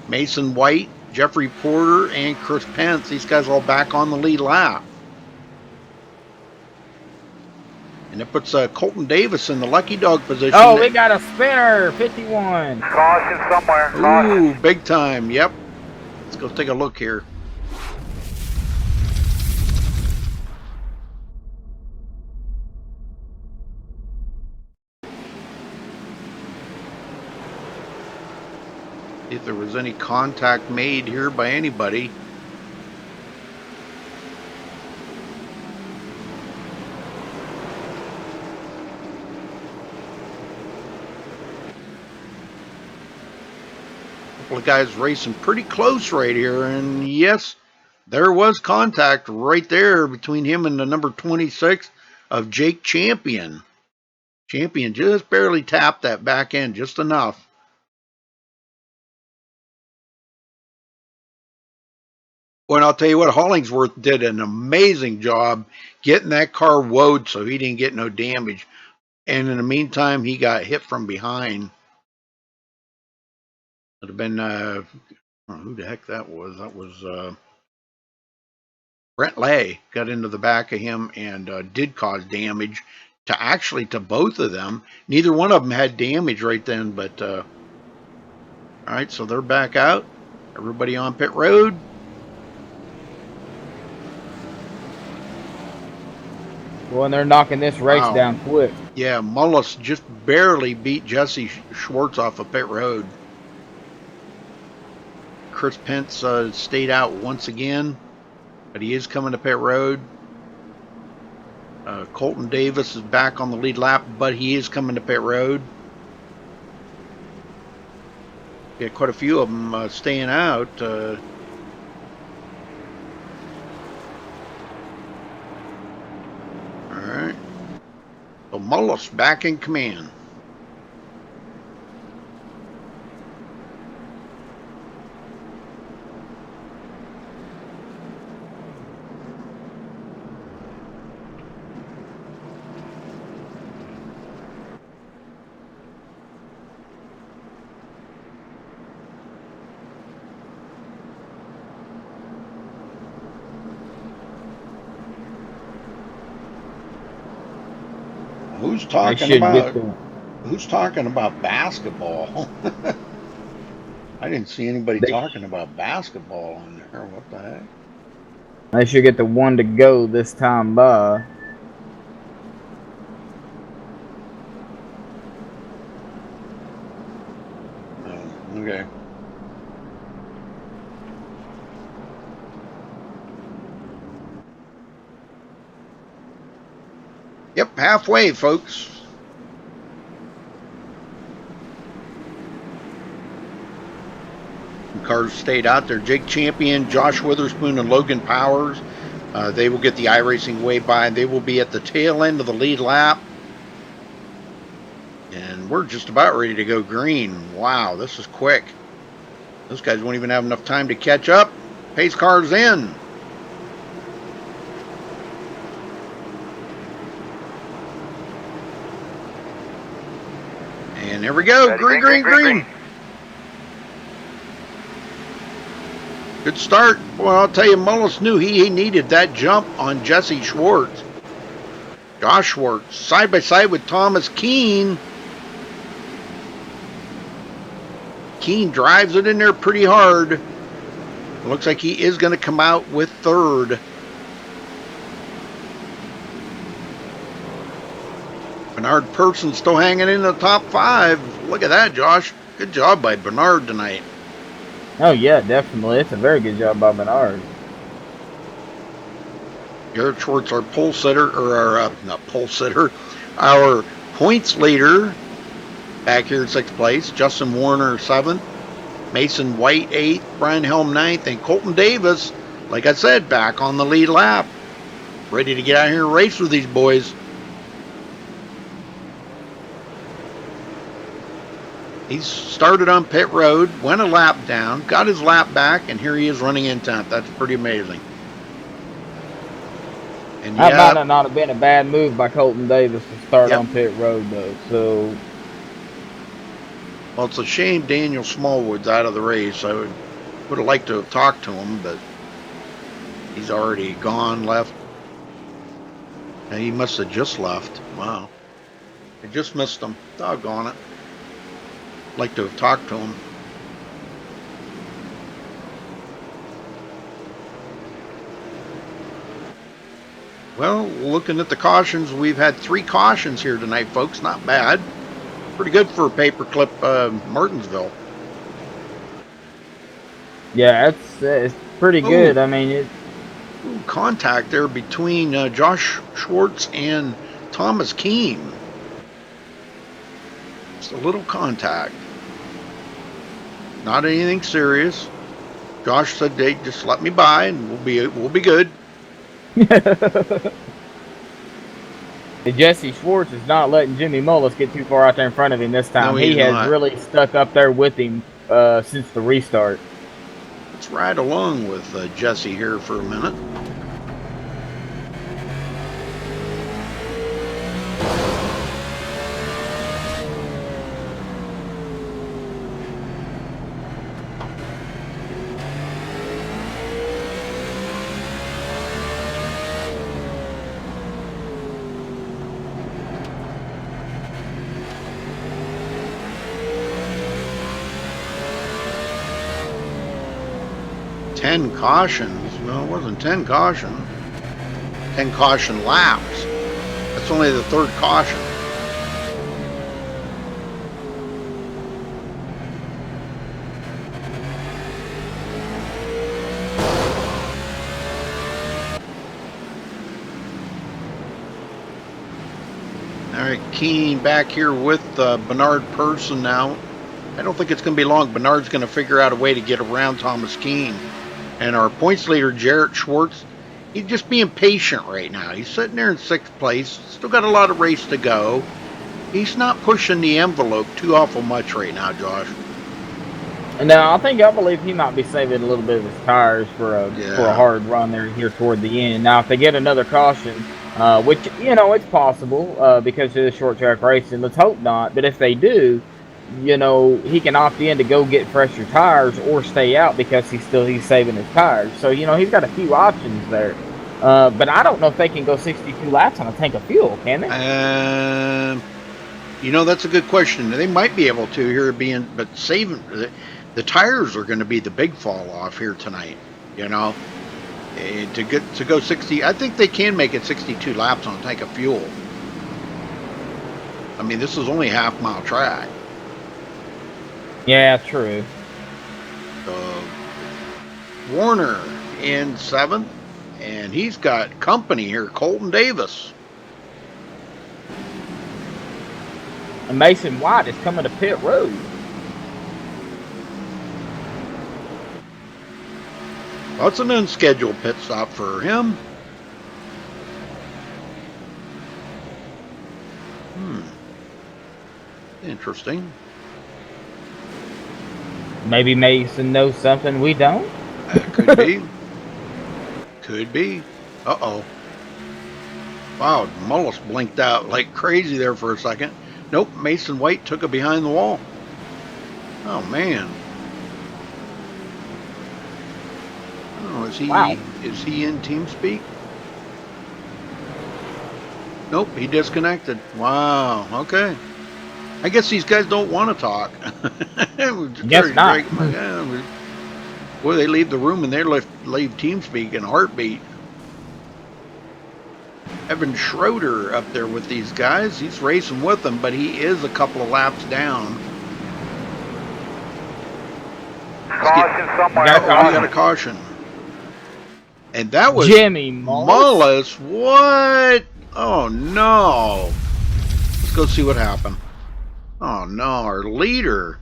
S1: Mason White, Jeffrey Porter, and Chris Pence. These guys all back on the lead lap. And it puts Colton Davis in the lucky dog position.
S2: Oh, we got a spinner, 51.
S7: Caution somewhere.
S1: Ooh, big time. Yep. Let's go take a look here. If there was any contact made here by anybody. Couple of guys racing pretty close right here, and yes, there was contact right there between him and the number 26 of Jake Champion. Champion just barely tapped that back end just enough. Well, and I'll tell you what, Hollingsworth did an amazing job getting that car woed so he didn't get no damage. And in the meantime, he got hit from behind. Would have been, I don't know who the heck that was. That was Brent Lay got into the back of him and did cause damage to both of them. Neither one of them had damage right then, but all right, so they're back out. Everybody on pit road.
S2: Well, and they're knocking this race down quick.
S1: Yeah, Mullis just barely beat Jesse Schwartz off of pit road. Chris Pence stayed out once again, but he is coming to pit road. Colton Davis is back on the lead lap, but he is coming to pit road. Yeah, quite a few of them staying out. Alright. So Mullis back in command. Who's talking about basketball? I didn't see anybody talking about basketball on there. What the heck?
S2: They should get the one to go this time by.
S1: Oh, okay. Yep, halfway, folks. The cars stayed out there. Jake Champion, Josh Witherspoon, and Logan Powers. They will get the iRacing way by. They will be at the tail end of the lead lap. And we're just about ready to go green. Wow, this is quick. Those guys won't even have enough time to catch up. Pace car's in. And there we go. Ready, green. Good start. Well, I'll tell you, Mullis knew he needed that jump on Jesse Schwartz. Josh Schwartz, side by side with Thomas Keene. Keene drives it in there pretty hard. It looks like he is going to come out with third. Bernard Person still hanging in the top 5. Look at that, Josh. Good job by Bernard tonight.
S2: Oh, yeah, definitely. It's a very good job by Bernard.
S1: Garrett Schwartz, our pole sitter, or our, not pole sitter, our points leader back here in 6th place. Justin Warner, 7th. Mason White, 8th. Brian Helm, 9th. And Colton Davis, like I said, back on the lead lap. Ready to get out here and race with these boys. He started on pit road, went a lap down, got his lap back, and here he is running in 10th. That's pretty amazing. And
S2: that might not have been a bad move by Colton Davis to start on pit road, though. So,
S1: well, it's a shame Daniel Smallwood's out of the race. I would have liked to have talked to him, but he's already gone, left. And he must have just left. Wow. I just missed him. Doggone it. Like to have talked to him. Well, looking at the cautions, we've had 3 cautions here tonight, folks. Not bad. Pretty good for paperclip Martinsville.
S2: Yeah, it's pretty good. I mean,
S1: contact there between Josh Schwartz and Thomas Keene. Just a little contact. Not anything serious. Josh said, "Hey, just let me by, and we'll be good."
S2: Jesse Schwartz is not letting Jimmy Mullis get too far out there in front of him this time.
S1: No,
S2: he has
S1: not.
S2: really stuck up there with him since the restart.
S1: Let's ride along with Jesse here for a minute. Cautions. Well, it wasn't 10 caution. 10 caution laps. That's only the 3rd caution. All right, Keene back here with Bernard Person now. I don't think it's going to be long. Bernard's going to figure out a way to get around Thomas Keene. And our points leader, Jarrett Schwartz, he's just being patient right now. He's sitting there in 6th place. Still got a lot of race to go. He's not pushing the envelope too awful much right now, Josh.
S2: No, I believe he might be saving a little bit of his tires for a hard run there here toward the end. Now, if they get another caution, which, it's possible because of the short track racing, let's hope not. But if they do, he can opt in to go get fresher tires or stay out because he's saving his tires. So, he's got a few options there. But I don't know if they can go 62 laps on a tank of fuel, can they?
S1: That's a good question. They might be able to here, but saving the tires are going to be the big fall off here tonight. To go 60, I think they can make it 62 laps on a tank of fuel. I mean, this is only a half-mile track.
S2: Yeah, true.
S1: Warner in 7th, and he's got company here, Colton Davis.
S2: And Mason White is coming to pit road.
S1: Well, it's an unscheduled pit stop for him. Interesting.
S2: Maybe Mason knows something we don't?
S1: Could be. Could be. Uh-oh. Wow, Mullis blinked out like crazy there for a second. Nope, Mason White took it behind the wall. Oh, man. Oh, is he in TeamSpeak? Nope, he disconnected. Wow, okay. I guess these guys don't want to talk.
S2: Guess not.
S1: Boy, they leave the room and they leave TeamSpeak in a heartbeat. Evan Schroeder up there with these guys. He's racing with them, but he is a couple of laps down.
S7: Caution somewhere.
S1: We got a caution. And that was
S2: Jimmy Mullis.
S1: What? Oh, no. Let's go see what happened. Oh, no, our leader.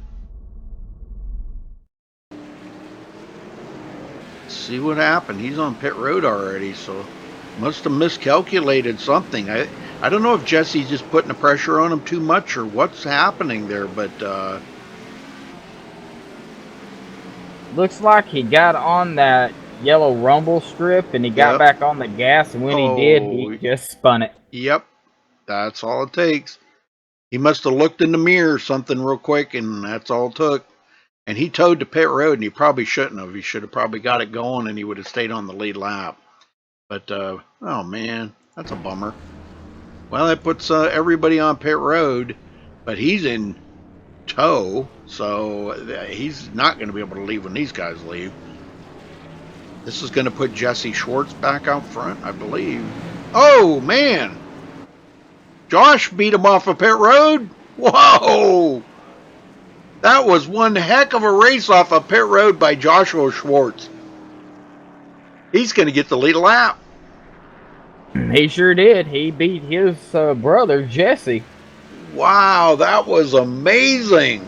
S1: Let's see what happened. He's on pit road already, so must have miscalculated something. I don't know if Jesse's just putting the pressure on him too much or what's happening there, but
S2: looks like he got on that yellow rumble strip and he got back on the gas, and when he did, he just spun it.
S1: Yep, that's all it takes. He must have looked in the mirror or something real quick, and that's all it took. And he towed to pit road, and he probably shouldn't have. He should have probably got it going, and he would have stayed on the lead lap. But, oh, man, that's a bummer. Well, that puts everybody on pit road, but he's in tow, so he's not going to be able to leave when these guys leave. This is going to put Jesse Schwartz back out front, I believe. Oh, man! Josh beat him off of pit road? Whoa! That was one heck of a race off of pit road by Joshua Schwartz. He's going to get the lead lap.
S2: He sure did. He beat his brother, Jesse.
S1: Wow, that was amazing.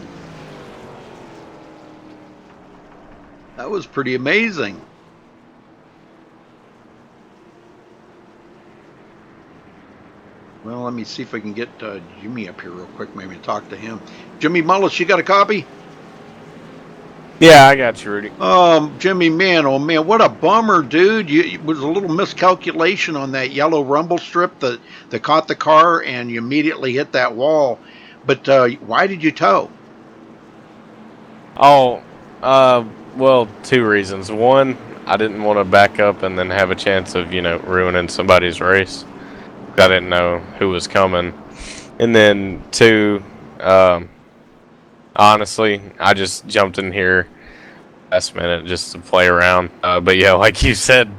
S1: That was pretty amazing. Well, let me see if I can get Jimmy up here real quick, maybe talk to him. Jimmy Mullis, you got a copy?
S8: Yeah, I got you, Rudy.
S1: Jimmy, man, oh man, what a bummer, dude. It was a little miscalculation on that yellow rumble strip that caught the car, and you immediately hit that wall. But why did you tow?
S8: Oh, well, two reasons. One, I didn't want to back up and then have a chance of, ruining somebody's race. I didn't know who was coming. And then two, honestly, I just jumped in here last minute just to play around. But yeah, like you said,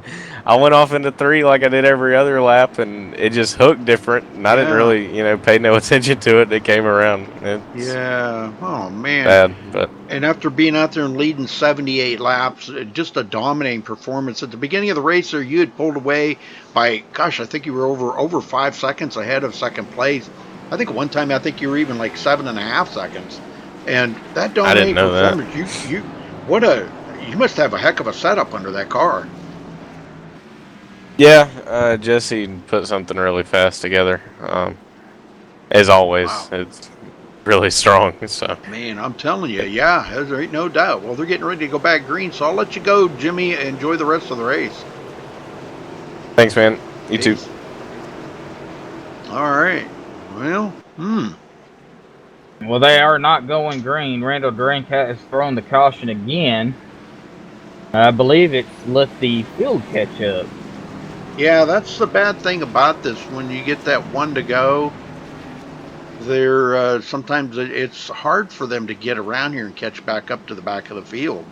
S8: I went off into 3 like I did every other lap, and it just hooked different. And I didn't really, pay no attention to it. It came around.
S1: Yeah. Oh man.
S8: Bad, but.
S1: And after being out there and leading 78 laps, just a dominating performance. At the beginning of the race there, you had pulled away by, gosh, I think you were over 5 seconds ahead of second place. I think one time you were even like 7.5 seconds. And that dominating performance, you must have a heck of a setup under that car.
S8: Yeah, Jesse put something really fast together. As always, wow. It's really strong. So
S1: man, I'm telling you, yeah, there ain't no doubt. Well, they're getting ready to go back green, so I'll let you go, Jimmy. Enjoy the rest of the race.
S8: Thanks, man. You too.
S1: All right. Well,
S2: Well, they are not going green. Randall Drink has thrown the caution again. I believe it's let the field catch up.
S1: Yeah, that's the bad thing about this. When you get that one to go, sometimes it's hard for them to get around here and catch back up to the back of the field.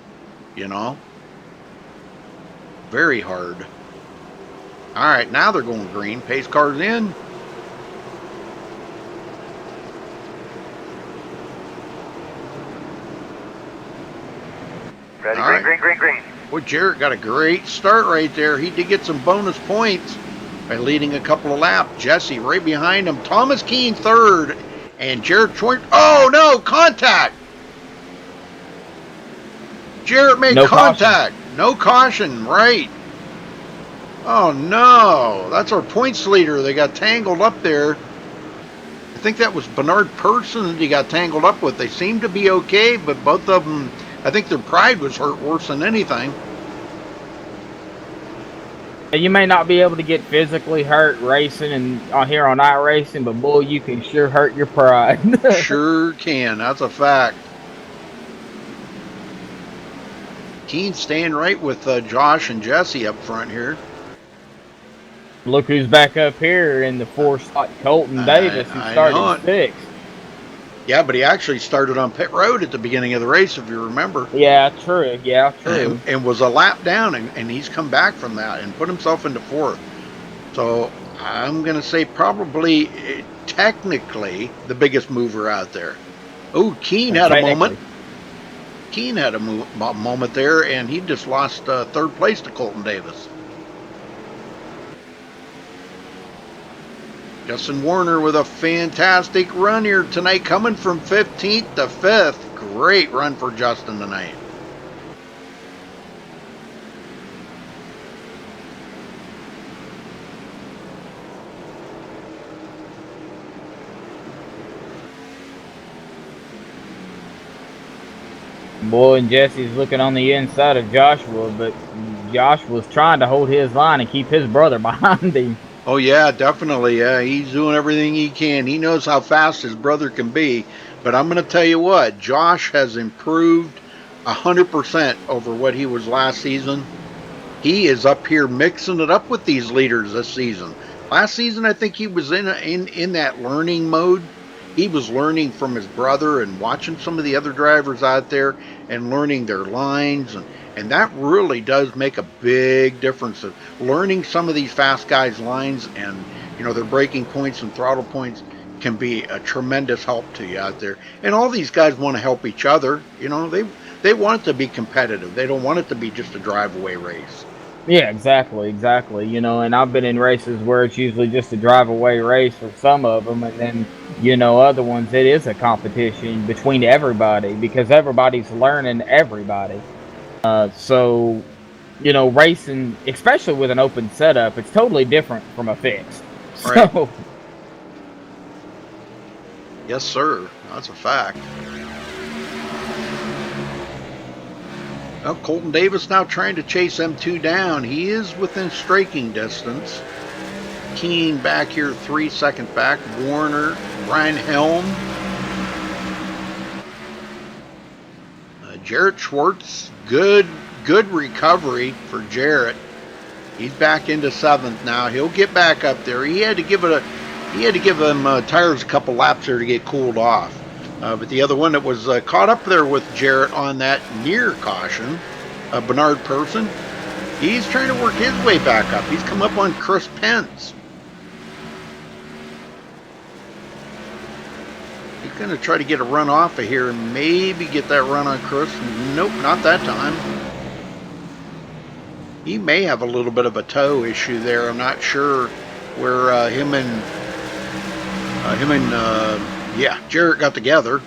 S1: Very hard. All right, now they're going green. Pace car's in.
S7: Ready, green.
S1: Well, Jarrett got a great start right there. He did get some bonus points by leading a couple of laps. Jesse right behind him. Thomas Keene third. And Jarrett Schwartz. Oh, no, contact. Jarrett made contact. No caution, right. Oh, no. That's our points leader. They got tangled up there. I think that was Bernard Person that he got tangled up with. They seemed to be okay, but both of them, I think their pride was hurt worse than anything.
S2: You may not be able to get physically hurt racing and here on iRacing, but boy, you can sure hurt your pride.
S1: Sure can. That's a fact. Keene staying right with Josh and Jesse up front here.
S2: Look who's back up here in the 4 slot, Colton Davis, who started 6th.
S1: Yeah, but he actually started on pit road at the beginning of the race, if you remember.
S2: Yeah, true. Yeah, true.
S1: And was a lap down, and he's come back from that and put himself into 4th. So I'm going to say probably, technically, the biggest mover out there. Oh, Keene had a moment. Keene had a moment there, and he just lost 3rd place to Colton Davis. Justin Warner with a fantastic run here tonight, coming from 15th to 5th. Great run for Justin tonight.
S2: Boy, and Jesse's looking on the inside of Joshua, but Joshua's trying to hold his line and keep his brother behind him.
S1: Oh, yeah, definitely. Yeah, he's doing everything he can. He knows how fast his brother can be. But I'm going to tell you what, Josh has improved 100% over what he was last season. He is up here mixing it up with these leaders this season. Last season, I think he was in that learning mode. He was learning from his brother and watching some of the other drivers out there and learning their lines, and that really does make a big difference. Of learning some of these fast guys' lines and their braking points and throttle points can be a tremendous help to you out there. And all these guys want to help each other. They want it to be competitive. They don't want it to be just a drive-away race.
S2: Yeah, exactly. And I've been in races where it's usually just a drive-away race for some of them, and then, other ones, it is a competition between everybody because everybody's learning everybody. So, racing, especially with an open setup, it's totally different from a fixed.
S1: Right.
S2: So,
S1: yes, sir. That's a fact. Well, Colton Davis now trying to chase M2 down. He is within striking distance. Keen back here, 3 seconds back. Warner, Brian Helm. Jarrett Schwartz, good recovery for Jarrett. He's back into 7th now. He'll get back up there. He had to give him tires a couple laps there to get cooled off. But the other one that was caught up there with Jarrett on that near caution, Bernard Person, he's trying to work his way back up. He's come up on Chris Pence. He's going to try to get a run off of here and maybe get that run on Chris. Nope, not that time. He may have a little bit of a toe issue there. I'm not sure where him and Jarrett got together.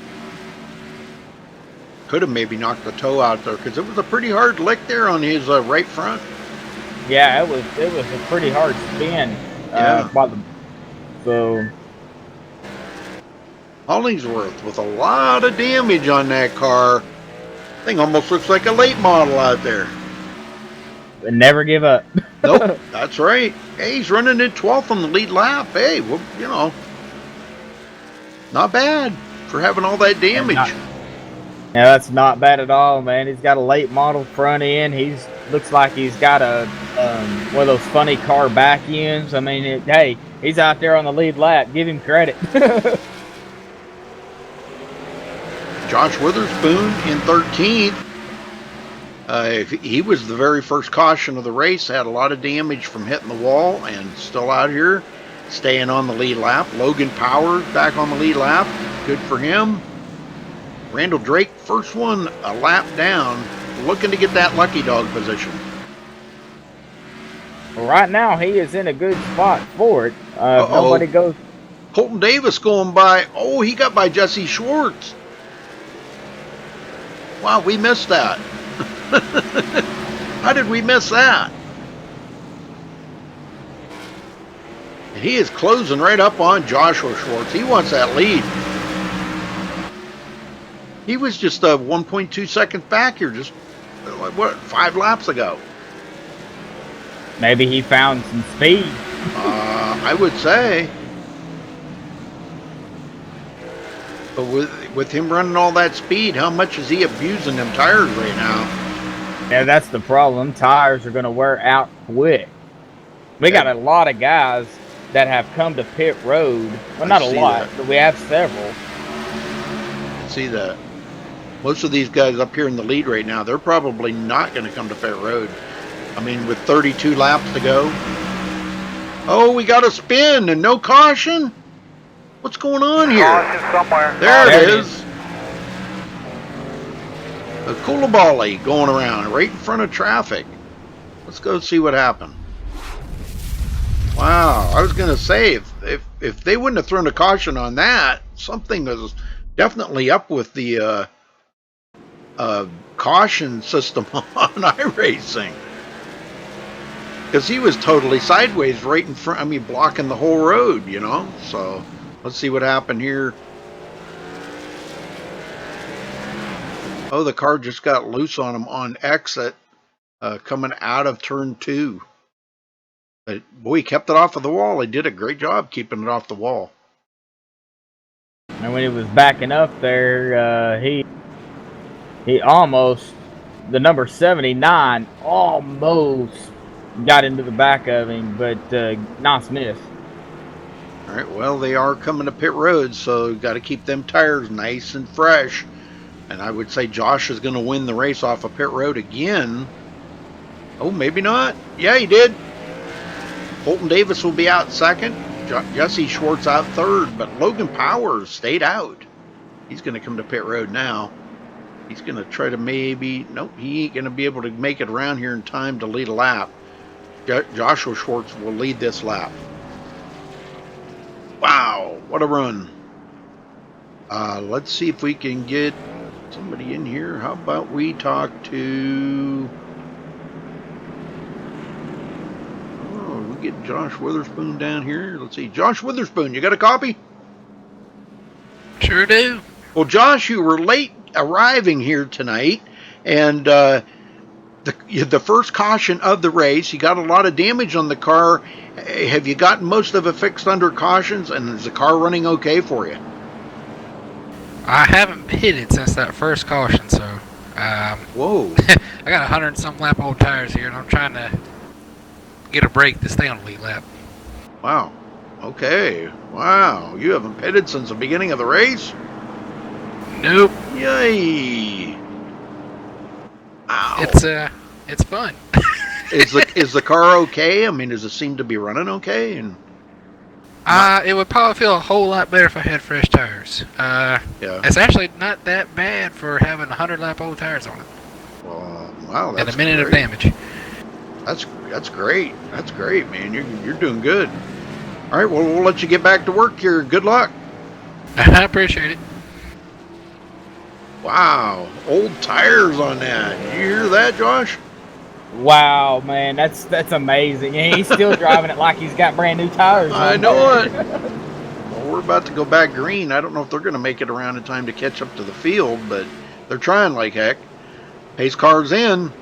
S1: Could have maybe knocked the toe out there because it was a pretty hard lick there on his right front.
S2: Yeah, it was a pretty hard spin. So
S1: Hollingsworth with a lot of damage on that car. Thing almost looks like a late model out there.
S2: But never give up.
S1: Nope, that's right. Hey, he's running in 12th on the lead lap. Hey, well, not bad for having all that damage.
S2: Yeah, that's not bad at all, man. He's got a late model front end. Looks like he's got one of those funny car back ends. I mean, hey, he's out there on the lead lap. Give him credit.
S1: Josh Witherspoon in 13th. He was the very first caution of the race. Had a lot of damage from hitting the wall and still out here staying on the lead lap. Logan Powers back on the lead lap. Good for him. Randall Drake, first one a lap down, looking to get that lucky dog position.
S2: Well, right now, he is in a good spot for it. Nobody goes.
S1: Colton Davis going by. Oh, he got by Jesse Schwartz. Wow, we missed that. How did we miss that? And he is closing right up on Joshua Schwartz. He wants that lead. He was just 1.2 seconds back here, just 5 laps ago.
S2: Maybe he found some speed.
S1: I would say. But with him running all that speed, how much is he abusing them tires right now?
S2: Yeah, that's the problem. Tires are going to wear out quick. We got a lot of guys that have come to pit road. Well, not a lot, but we have several.
S1: See that. Most of these guys up here in the lead right now, they're probably not going to come to pit road. I mean, with 32 laps to go. Oh, we got a spin and no caution? What's going on here?
S7: Caution somewhere.
S1: There it is. A Koulibaly going around right in front of traffic. Let's go see what happened. Wow, I was going to say, if they wouldn't have thrown a caution on that, something was definitely up with the caution system on iRacing. Because he was totally sideways right in front, I mean, blocking the whole road, So, let's see what happened here. Oh, the car just got loose on him on exit, coming out of turn 2. But, boy, he kept it off of the wall. He did a great job keeping it off the wall.
S2: And when he was backing up there, he almost, the number 79, almost got into the back of him, but nice miss.
S1: All right, well, they are coming to pit road, so got to keep them tires nice and fresh. And I would say Josh is going to win the race off of pit road again. Oh, maybe not. Yeah, he did. Colton Davis will be out second. Jesse Schwartz out third, but Logan Powers stayed out. He's going to come to pit road now. He's going to try to maybe... Nope, he ain't going to be able to make it around here in time to lead a lap. Joshua Schwartz will lead this lap. Wow, what a run. Let's see if we can get somebody in here. How about we talk to... Oh, we get Josh Witherspoon down here. Let's see. Josh Witherspoon, you got a copy?
S9: Sure do.
S1: Well, Josh, you were late arriving here tonight, and the first caution of the race, you got a lot of damage on the car. Have you gotten most of it fixed under cautions, and is the car running okay for you?
S9: I haven't pitted since that first caution, so
S1: whoa.
S9: I got 100 and some lap old tires here, and I'm trying to get a break to stay on the lead lap.
S1: Wow. Okay. Wow. You haven't pitted since the beginning of the race?
S9: Nope.
S1: Yay. Wow.
S9: It's fun.
S1: Is the car okay? I mean, does it seem to be running okay? And
S9: it would probably feel a whole lot better if I had fresh tires.
S1: yeah.
S9: It's actually not that bad for having 100 lap old tires on it.
S1: Well, wow, that's
S9: and a minute
S1: great.
S9: of damage.
S1: That's great. That's great, man. You're doing good. All right, well, we'll let you get back to work here. Good luck.
S9: I appreciate it.
S1: Wow, old tires on that. Did you hear that, Josh?
S2: Wow, man, that's amazing. And he's still driving it like he's got brand new tires.
S1: I know it. Well, we're about to go back green. I don't know if they're going to make it around in time to catch up to the field, but they're trying like heck. Pace car's in.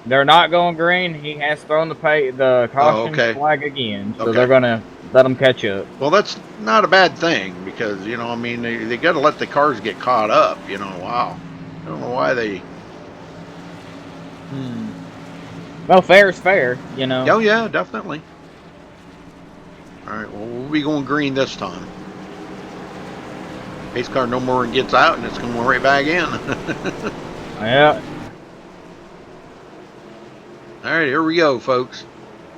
S2: They're not going green. He has thrown the caution flag again, so they're going to let them catch up.
S1: Well, that's not a bad thing because, you know, I mean, they got to let the cars get caught up, you know. Wow. I don't know why they...
S2: Well, fair is fair, you know.
S1: Oh, yeah, definitely. All right, well, we'll be going green this time. Pace car no more gets out, and it's going right back in.
S2: Yeah.
S1: All right, here we go, folks.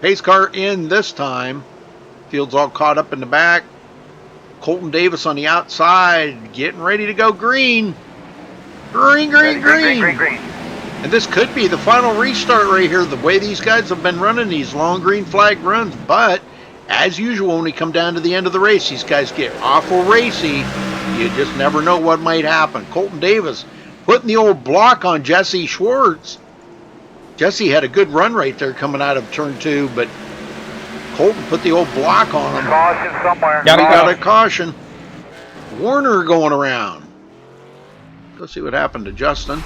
S1: Pace car in this time. Field's all caught up in the back. Colton Davis on the outside, getting ready to go green. Green. And this could be the final restart right here, the way these guys have been running these long green flag runs. But, as usual, when we come down to the end of the race, these guys get awful racy. You just never know what might happen. Colton Davis putting the old block on Jesse Schwartz. Jesse had a good run right there coming out of turn 2, but Colton put the old block on him.
S7: Caution somewhere.
S1: He got a caution. Warner going around. Let's see what happened to Justin.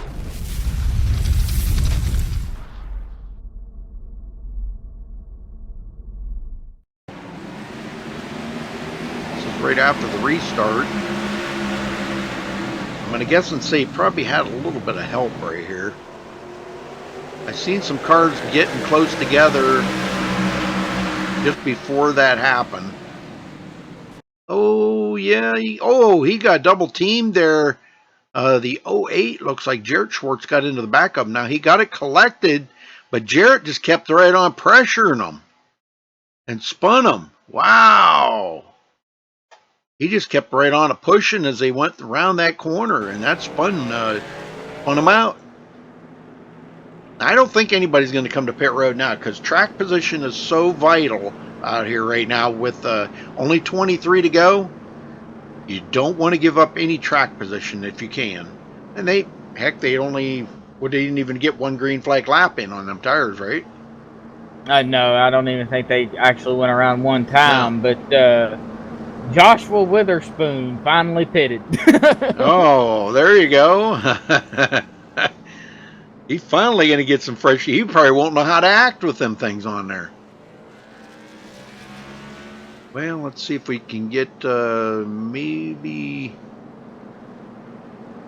S1: This is right after the restart. I'm going to guess and say probably had a little bit of help right here. I seen some cars getting close together just before that happened. Oh, yeah. He got double teamed there. The 08 looks like Jarrett Schwartz got into the backup. Now, he got it collected, but Jarrett just kept right on pressuring him and spun him. Wow. He just kept right on pushing as they went around that corner, and that spun him out. I don't think anybody's going to come to pit road now because track position is so vital out here right now with only 23 to go. You don't want to give up any track position if you can. And they didn't even get one green flag lap in on them tires, right?
S2: No, I don't even think they actually went around one time. No. But Joshua Witherspoon finally pitted.
S1: Oh, there you go. He's finally going to get some fresh. He probably won't know how to act with them things on there. Well, let's see if we can get maybe.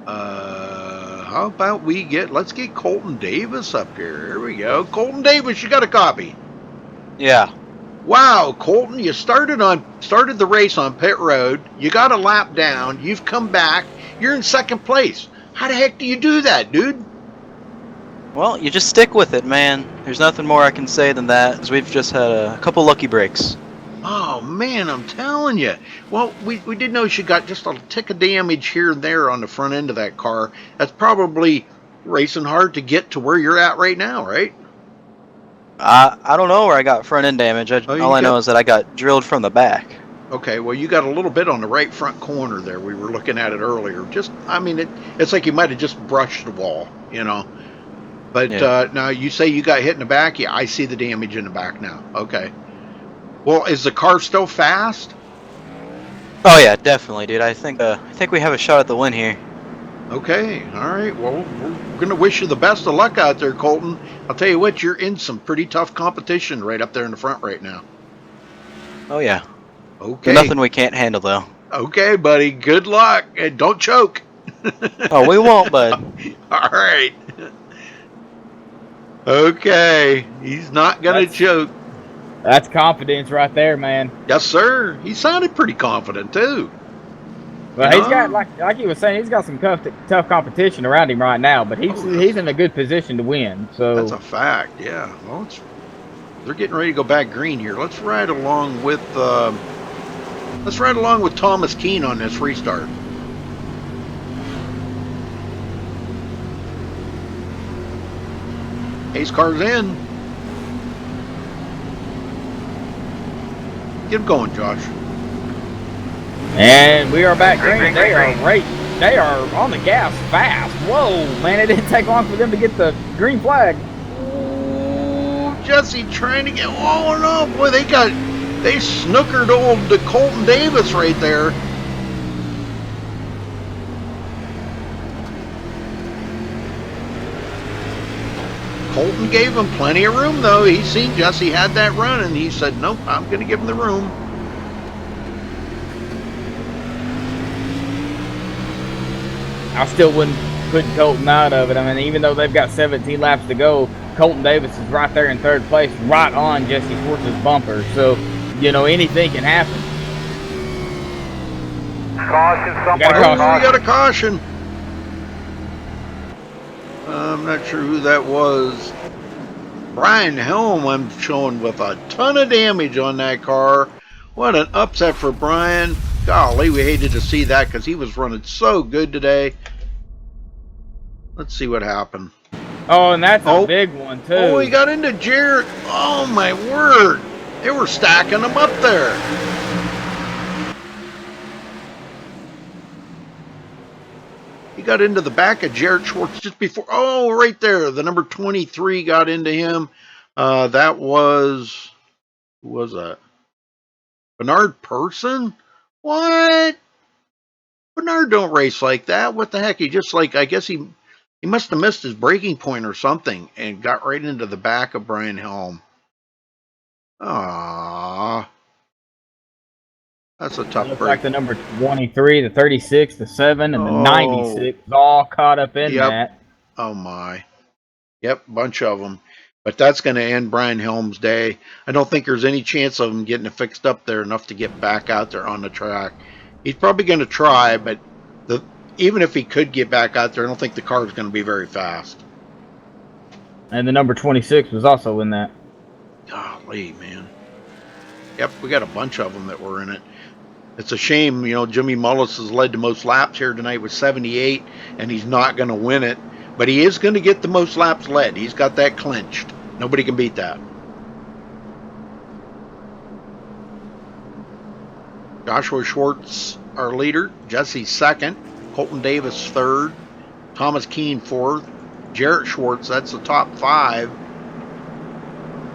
S1: How about let's get Colton Davis up here. Here we go. Colton Davis, you got a copy?
S10: Yeah.
S1: Wow, Colton, you started the race on pit road. You got a lap down. You've come back. You're in second place. How the heck do you do that, dude?
S10: Well, you just stick with it, man. There's nothing more I can say than that, as we've just had a couple lucky breaks.
S1: Oh, man, I'm telling you. Well, we did notice you got just a tick of damage here and there on the front end of that car. That's probably racing hard to get to where you're at right now, right?
S10: I don't know where I got front end damage. All I know is that I got drilled from the back.
S1: Okay, well, you got a little bit on the right front corner there. We were looking at it earlier. It's like you might have just brushed the wall, you know. But now you say you got hit in the back. Yeah, I see the damage in the back now. Okay. Well, is the car still fast?
S10: Oh yeah, definitely, dude. I think we have a shot at the win here.
S1: Okay, all right. Well, we're gonna wish you the best of luck out there, Colton. I'll tell you what, you're in some pretty tough competition right up there in the front right now.
S10: Oh yeah.
S1: Okay.
S10: Nothing we can't handle though.
S1: Okay, buddy. Good luck, and don't choke.
S10: Oh, we won't, bud.
S1: All right. Okay, he's not gonna choke.
S2: That's confidence right there, man.
S1: Yes, sir. He sounded pretty confident too.
S2: Well, he's got like he was saying, he's got some tough competition around him right now, but he's in a good position to win. So
S1: that's a fact. Yeah. Well, they're getting ready to go back green here. Let's ride along with Thomas Keene on this restart. Ace car's in. Get him going, Josh.
S2: And we are back green. They are on the gas fast. Whoa, man, it didn't take long for them to get the green flag.
S1: Ooh, Jesse trying to get, oh no, boy, they snookered old Colton Davis right there. Colton gave him plenty of room, though. He seen Jesse had that run, and he said, nope, I'm going to give him the room.
S2: I still wouldn't put Colton out of it. I mean, even though they've got 17 laps to go, Colton Davis is right there in third place, right on Jesse Schwartz's bumper. So, you know, anything can happen.
S7: Caution somewhere.
S1: We got a caution. I'm not sure who that was. Brian Helm, I'm showing with a ton of damage on that car. What an upset for Brian. Golly, we hated to see that because he was running so good today. Let's see what happened.
S2: Oh, and that's a big one, too.
S1: Oh, he got into Jarrett. Oh, my word. They were stacking him up there. He got into the back of Jarrett Schwartz just before. Oh, right there. The number 23 got into him. That was... Who was that? Bernard Person? What? Bernard don't race like that. What the heck? He just I guess he must have missed his braking point or something and got right into the back of Brian Helm. Ah, that's a tough break.
S2: Like the number 23, the 36, the 7, and the 96 all caught up in that.
S1: Oh my. Yep, bunch of them. But that's going to end Brian Helm's day. I don't think there's any chance of him getting it fixed up there enough to get back out there on the track. He's probably going to try, but even if he could get back out there, I don't think the car is going to be very fast.
S2: And the number 26 was also in that.
S1: Golly, man. Yep, we got a bunch of them that were in it. It's a shame, you know, Jimmy Mullis has led the most laps here tonight with 78, and he's not going to win it. But he is going to get the most laps led. He's got that clinched. Nobody can beat that. Joshua Schwartz, our leader. Jesse second. Colton Davis third. Thomas Keene fourth. Jarrett Schwartz, that's the top 5.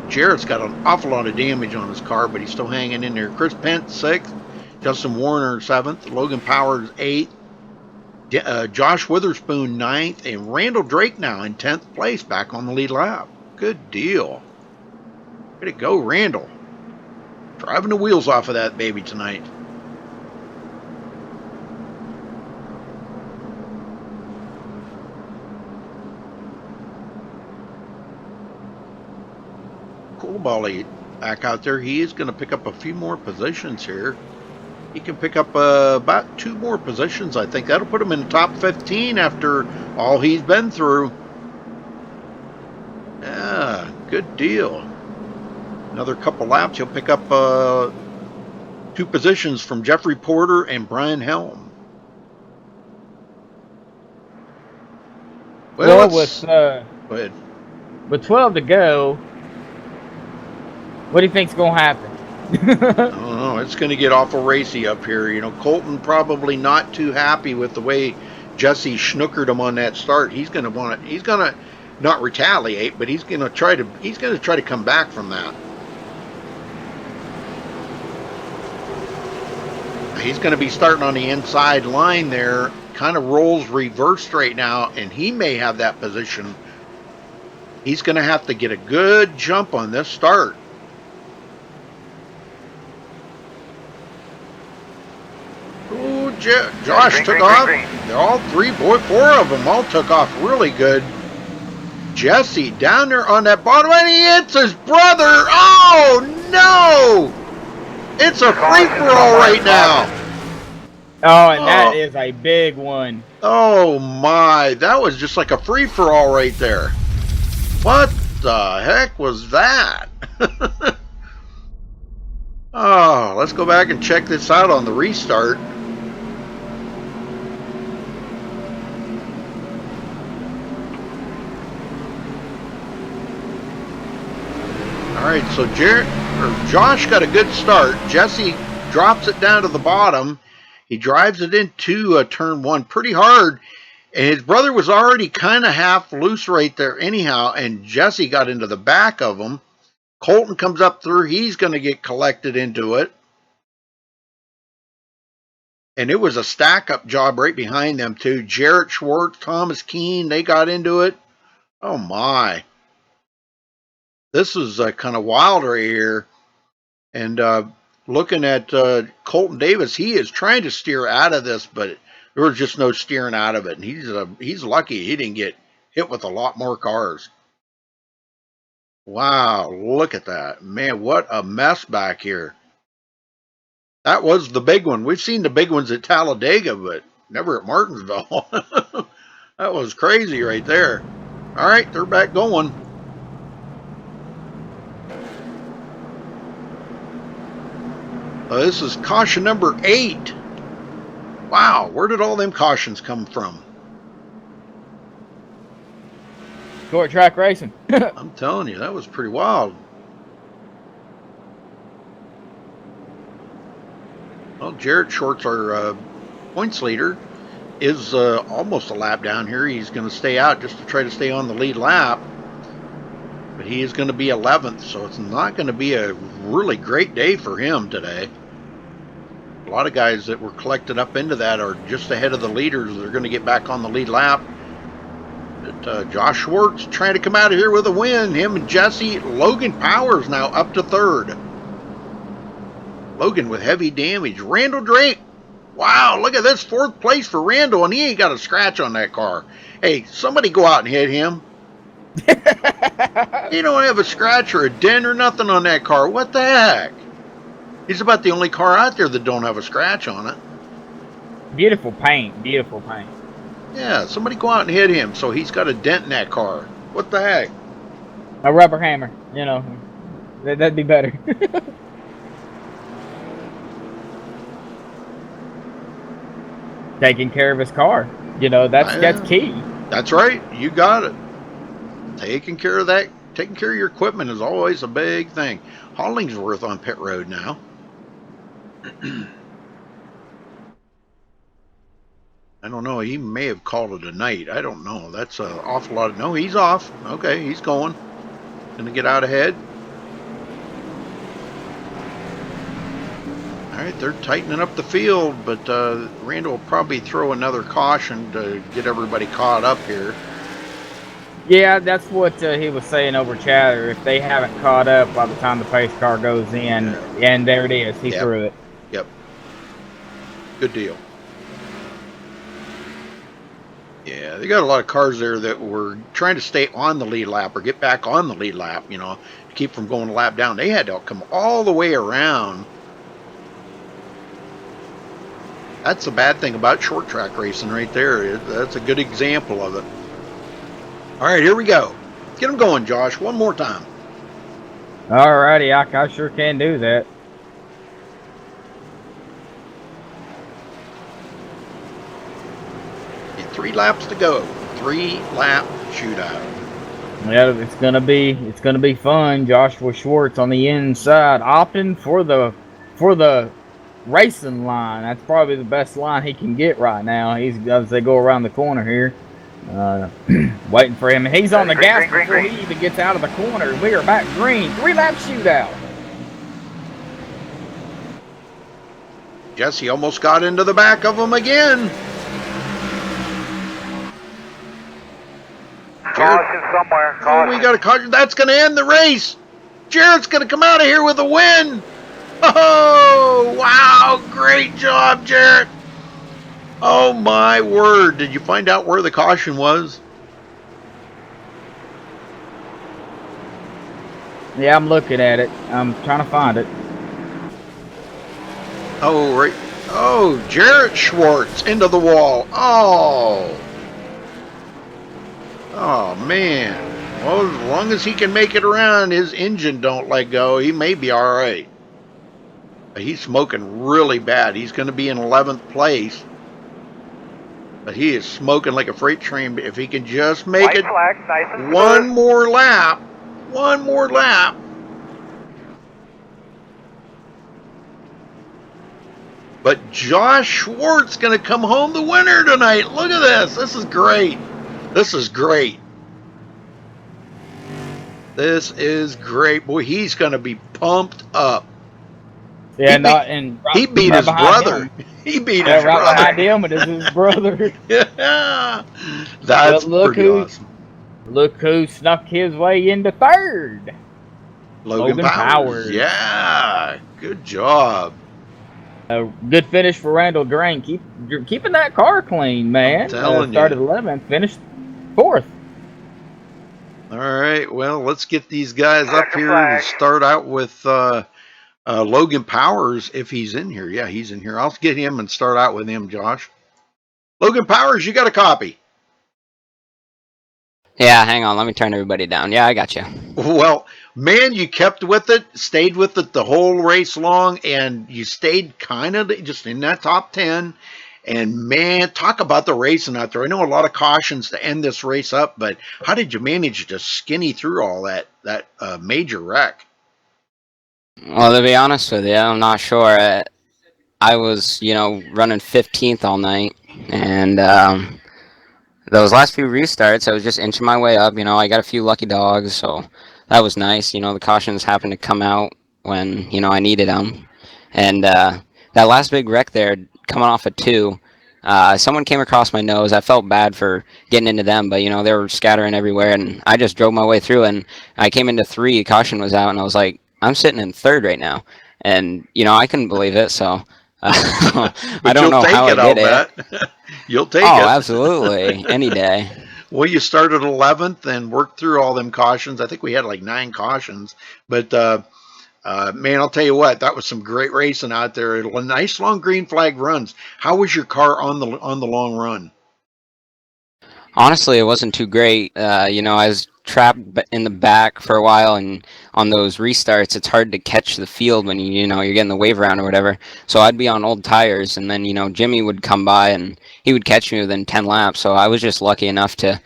S1: Jarrett's got an awful lot of damage on his car, but he's still hanging in there. Chris Pence 6th. Justin Warner 7th. Logan Powers 8th. Josh Witherspoon 9th, and Randall Drake now in 10th place, back on the lead lap. Good deal. Way to go, Randall. Driving the wheels off of that baby tonight. Cool Bally back out there. He is going to pick up a few more positions here. He can pick up about 2 more positions, I think. That'll put him in the top 15 after all he's been through. Yeah, good deal. Another couple laps, he'll pick up 2 positions from Jeffrey Porter and Brian Helm.
S2: Well, with 12 to go, what do you think's going to happen?
S1: I don't know. It's going to get awful racy up here. You know, Colton probably not too happy with the way Jesse schnookered him on that start. He's going to not retaliate, but he's going to try to come back from that. He's going to be starting on the inside line there. Kind of rolls reversed right now, and he may have that position. He's going to have to get a good jump on this start. Ooh, Josh took off. They're all 4 of them all took off really good. Jesse down there on that bottom, and he hits his brother. Oh, no! It's a free-for-all right now.
S2: Oh, and that is a big one.
S1: Oh, my. That was just like a free-for-all right there. What the heck was that? Oh, let's go back and check this out on the restart. All right, so Josh got a good start. Jesse drops it down to the bottom. He drives it into turn 1 pretty hard. And his brother was already kind of half loose right there anyhow. And Jesse got into the back of him. Colton comes up through. He's going to get collected into it. And it was a stack-up job right behind them, too. Jarrett Schwartz, Thomas Keene, they got into it. Oh, my. This is kind of wild right here. And looking at Colton Davis, he is trying to steer out of this, but there was just no steering out of it. And he's lucky he didn't get hit with a lot more cars. Wow, look at that. Man, what a mess back here. That was the big one. We've seen the big ones at Talladega, but never at Martinsville. That was crazy right there. All right, they're back going. This is caution number 8. Wow, where did all them cautions come from?
S2: Short track racing.
S1: I'm telling you, that was pretty wild. Well, Jarrett Schwartz, our points leader, is almost a lap down here. He's going to stay out just to try to stay on the lead lap. But he is going to be 11th, so it's not going to be a really great day for him today. A lot of guys that were collected up into that are just ahead of the leaders. They're going to get back on the lead lap. But Josh Schwartz trying to come out of here with a win. Him and Jesse. Logan Powers now up to 3rd. Logan with heavy damage. Randall Drake. Wow, look at this. 4th place for Randall, and he ain't got a scratch on that car. Hey, somebody go out and hit him. He don't have a scratch or a dent or nothing on that car. What the heck? He's about the only car out there that don't have a scratch on it.
S2: Beautiful paint. Beautiful paint.
S1: Yeah, somebody go out and hit him so he's got a dent in that car. What the heck?
S2: A rubber hammer. You know, that'd be better. Taking care of his car. You know, that's key. That's
S1: right. You got it. Taking care of that. Taking care of your equipment is always a big thing. Hollingsworth on pit road now. I don't know. He may have called it a night. I don't know. That's an awful lot of... No, he's off. Okay, he's going. Gonna get out ahead. All right, they're tightening up the field, but Randall will probably throw another caution to get everybody caught up here.
S2: Yeah, that's what he was saying over chatter. If they haven't caught up by the time the pace car goes in, and there it is, he threw it. Yep.
S1: Good deal. Yeah, they got a lot of cars there that were trying to stay on the lead lap or get back on the lead lap, you know, to keep from going a lap down. They had to come all the way around. That's the bad thing about short track racing right there. That's a good example of it. All right, here we go. Get them going, Josh, one more time.
S2: Alrighty, I sure can do that.
S1: And 3 laps to go. 3-lap shootout.
S2: Yeah, it's gonna be fun. Joshua Schwartz on the inside, opting for the racing line. That's probably the best line he can get right now. He's as they go around the corner here. Waiting for him. He's on the gas before he even gets out of the corner. We are back green. 3-lap shootout.
S1: Jesse almost got into the back of him again.
S7: Caution somewhere. Caution.
S1: Oh, we got a caution. That's going to end the race. Jarrett's going to come out of here with a win. Oh, wow. Great job, Jarrett. Oh, my word. Did you find out where the caution was?
S2: Yeah, I'm looking at it. I'm trying to find it.
S1: Oh, right. Oh, Jarrett Schwartz into the wall. Oh. Oh, man. Well, as long as he can make it around, his engine don't let go, he may be all right. But he's smoking really bad. He's going to be in 11th place. But he is smoking like a freight train. If he can just make it one more lap. One more lap. But Josh Schwartz going to come home the winner tonight. Look at this. This is great. This is great. This is great. Boy, he's going to be pumped up.
S2: Yeah,
S1: he beat his brother.
S2: Him.
S1: He beat his brother.
S2: Right behind him, it is his brother.
S1: Yeah. That's pretty awesome.
S2: Look who snuck his way into third.
S1: Logan Powers. Yeah. Good job.
S2: A good finish for Randall Drain. Keeping that car clean, man. Started 11th, finished 4th.
S1: All right. Well, let's get these guys up here and start out with Logan Powers, if he's in here. Yeah, he's in here. I'll get him and start out with him, Josh. Logan Powers, you got a copy?
S11: Yeah, hang on. Let me turn everybody down. Yeah, I got you.
S1: Well, man, you kept with it, stayed with it the whole race long, and you stayed kind of just in that top 10. And, man, talk about the racing out there. I know a lot of cautions to end this race up, but how did you manage to skinny through all that major wreck?
S11: Well, to be honest with you, I'm not sure. I was, running 15th all night, and those last few restarts, I was just inching my way up. I got a few lucky dogs, so that was nice. The cautions happened to come out when, I needed them. And that last big wreck there, coming off of 2, someone came across my nose. I felt bad for getting into them, but, they were scattering everywhere, and I just drove my way through, and I came into 3, caution was out, and I was like, I'm sitting in 3rd right now. And, I couldn't believe it, so I don't know how I did it.
S1: You'll take it.
S11: Oh, absolutely. Any day.
S1: Well, you started 11th and worked through all them cautions. I think we had like 9 cautions. But, man, I'll tell you what, that was some great racing out there. Nice long green flag runs. How was your car on the long run?
S11: Honestly, it wasn't too great. I was trapped in the back for a while, and on those restarts, it's hard to catch the field when you're getting the wave around or whatever. So I'd be on old tires, and then Jimmy would come by and he would catch me within 10 laps. So I was just lucky enough to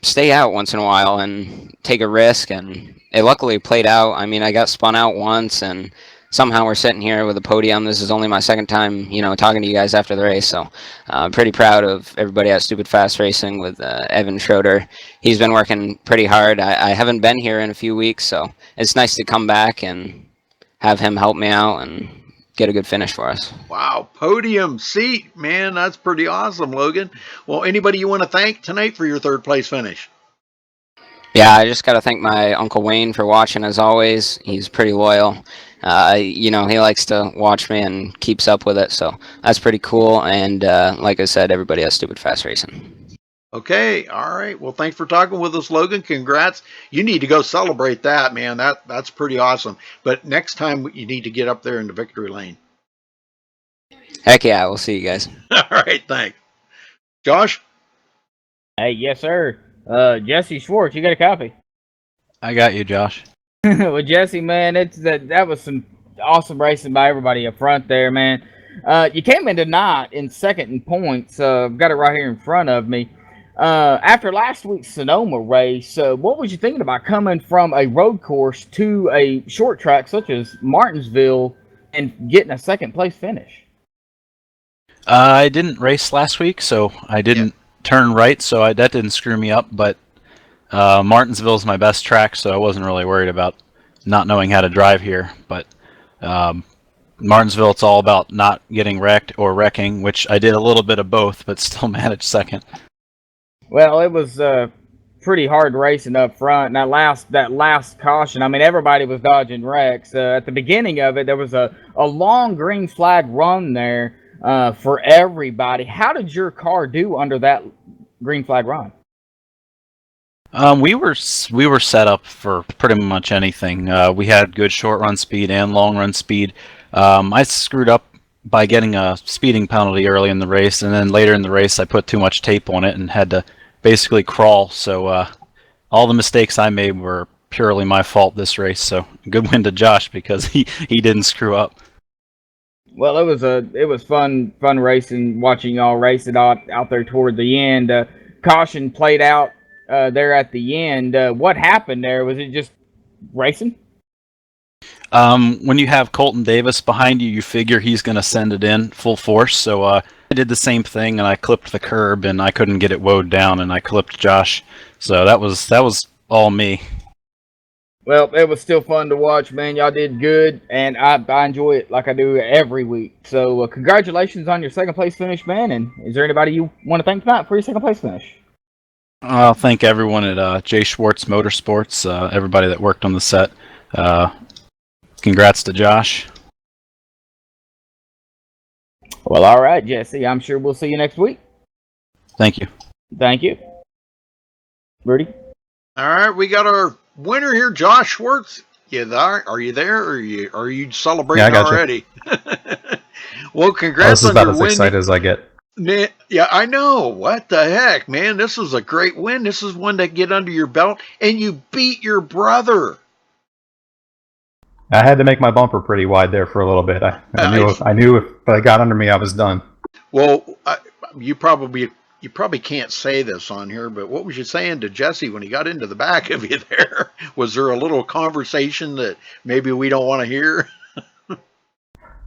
S11: stay out once in a while and take a risk, and it luckily played out. I mean, I got spun out once, and somehow we're sitting here with a podium. This is only my 2nd time, talking to you guys after the race. So I'm pretty proud of everybody at Stupid Fast Racing with Evan Schroeder. He's been working pretty hard. I haven't been here in a few weeks, so it's nice to come back and have him help me out and get a good finish for us.
S1: Wow, podium seat, man. That's pretty awesome, Logan. Well, anybody you want to thank tonight for your 3rd place finish?
S11: Yeah, I just got to thank my Uncle Wayne for watching, as always. He's pretty loyal. You know, he likes to watch me and keeps up with it, so that's pretty cool. And like I said, everybody has stupid fast racing.
S1: Okay, all right. Well, thanks for talking with us, Logan. Congrats. You need to go celebrate that, man. That's pretty awesome. But next time you need to get up there in the victory lane.
S11: Heck yeah, we'll see you guys.
S1: All right, thanks. Josh?
S2: Hey, yes, sir. Jesse Schwartz, you got a copy?
S6: I got you, Josh.
S2: Well, Jesse, man, that was some awesome racing by everybody up front there, man. You came in tonight in second in points. I've got it right here in front of me. After last week's Sonoma race, what was you thinking about coming from a road course to a short track such as Martinsville and getting a second place finish?
S6: I didn't race last week, so I didn't turn right, so that didn't screw me up. But Martinsville is my best track, so I wasn't really worried about not knowing how to drive here. But Martinsville, it's all about not getting wrecked or wrecking, which I did a little bit of both, but still managed second.
S2: Well, it was pretty hard racing up front. And that last caution, I mean, everybody was dodging wrecks. At the beginning of it, there was a long green flag run there for everybody. How did your car do under that green flag run?
S6: We were set up for pretty much anything. We had good short run speed and long run speed. I screwed up by getting a speeding penalty early in the race, and then later in the race I put too much tape on it and had to basically crawl. So all the mistakes I made were purely my fault this race. So good win to Josh because he didn't screw up.
S2: Well, it was fun racing, watching y'all race it out there toward the end. Caution played out there at the end. What happened there? Was it just racing?
S6: When you have Colton Davis behind you, you figure he's going to send it in full force. So I did the same thing, and I clipped the curb, and I couldn't get it woed down, and I clipped Josh. So that was all me.
S2: Well, it was still fun to watch, man. Y'all did good, and I enjoy it like I do every week. So congratulations on your second place finish, man. And is there anybody you want to thank tonight for your second place finish?
S6: I'll thank everyone at J. Schwartz Motorsports, everybody that worked on the set. Congrats to Josh.
S2: Well, all right, Jesse. I'm sure we'll see you next week.
S6: Thank you.
S2: Thank you. Rudy?
S1: All right, we got our winner here, Josh Schwartz. You there? Are you there? Or are you celebrating already? Well, congrats on your win.
S12: This is about as excited as I get.
S1: Yeah, I know. What the heck, man? This is a great win. This is one to get under your belt, and you beat your brother.
S12: I had to make my bumper pretty wide there for a little bit. I knew if I got under me, I was done.
S1: Well, you probably can't say this on here, but what was you saying to Jesse when he got into the back of you there? Was there a little conversation that maybe we don't want to hear?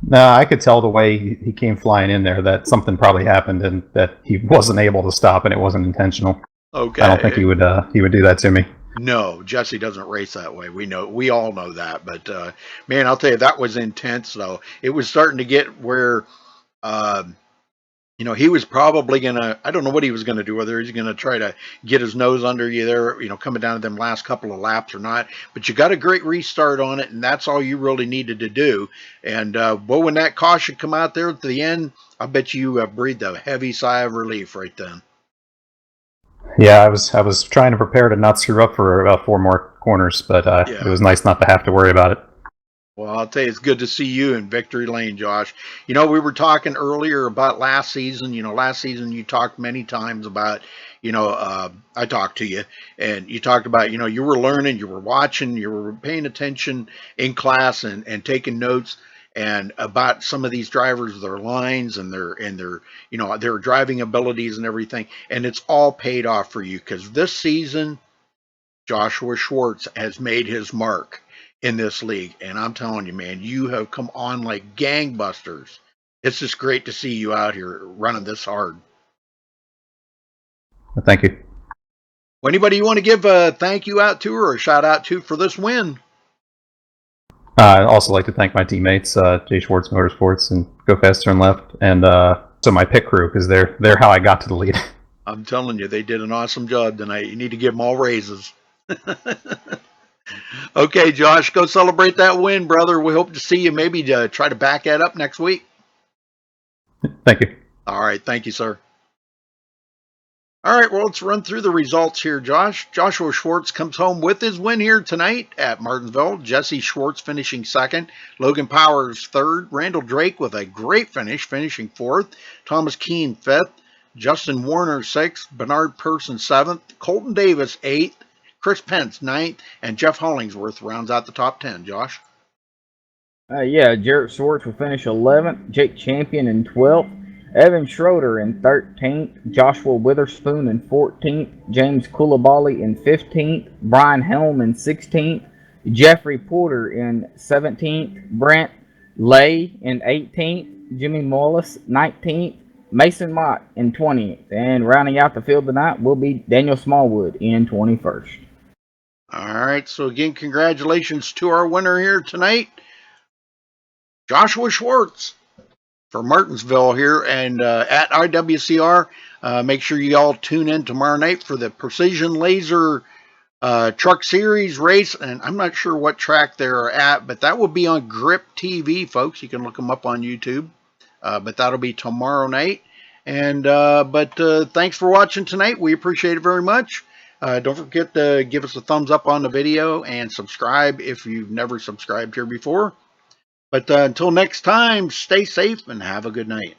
S12: No, I could tell the way he came flying in there that something probably happened and that he wasn't able to stop and it wasn't intentional.
S1: Okay.
S12: I don't think he would do that to me.
S1: No, Jesse doesn't race that way. We all know that. But man, I'll tell you, that was intense though. It was starting to get where he was probably gonna, I don't know what he was gonna do, whether he's gonna try to get his nose under you there, coming down to them last couple of laps or not. But you got a great restart on it, and that's all you really needed to do. And when that caution come out there at the end, I bet you breathed a heavy sigh of relief right then.
S12: Yeah, I was trying to prepare to not screw up for about 4 more corners, but It was nice not to have to worry about it.
S1: Well, I'll tell you, it's good to see you in victory lane, Josh. We were talking earlier about last season. Last season you talked many times about, I talked to you, and you talked about, you were learning, you were watching, you were paying attention in class and taking notes, and about some of these drivers, their lines and their driving abilities and everything. And it's all paid off for you because this season, Joshua Schwartz has made his mark in this league. And I'm telling you, man, you have come on like gangbusters. It's just great to see you out here running this hard.
S12: Thank you.
S1: Anybody you want to give a thank you out to or a shout out to for this win?
S12: I'd also like to thank my teammates, J. Schwartz Motorsports and Go Fast Turn Left, and so my pit crew, because they're how I got to the lead.
S1: I'm telling you, they did an awesome job tonight. You need to give them all raises. Okay, Josh, go celebrate that win, brother. We hope to see you maybe to try to back that up next week.
S12: Thank you.
S1: All right, thank you, sir. All right, well, let's run through the results here, Josh. Joshua Schwartz comes home with his win here tonight at Martinsville. Jesse Schwartz finishing second. Logan Powers third. Randall Drake with a great finish, finishing fourth. Thomas Keene fifth. Justin Warner sixth. Bernard Person seventh. Colton Davis eighth. Chris Pence ninth. And Jeff Hollingsworth rounds out the top 10, Josh.
S2: Yeah, Jarrett Schwartz will finish 11th. Jake Champion in 12th. Evan Schroeder in 13th, Joshua Witherspoon in 14th, James Koulibaly in 15th, Brian Helm in 16th, Jeffrey Porter in 17th, Brent Lay in 18th, Jimmy Mullis 19th, Mason Mott in 20th, and rounding out the field tonight will be Daniel Smallwood in 21st.
S1: All right, so again, congratulations to our winner here tonight, Joshua Schwartz, for Martinsville here, and at IWCR. Make sure you all tune in tomorrow night for the Precision Laser Truck Series race, and I'm not sure what track they're at, but that will be on Grip TV, folks. You can look them up on YouTube, but that'll be tomorrow night. And thanks for watching tonight. We appreciate it very much. Don't forget to give us a thumbs up on the video and subscribe if you've never subscribed here before. But until next time, stay safe and have a good night.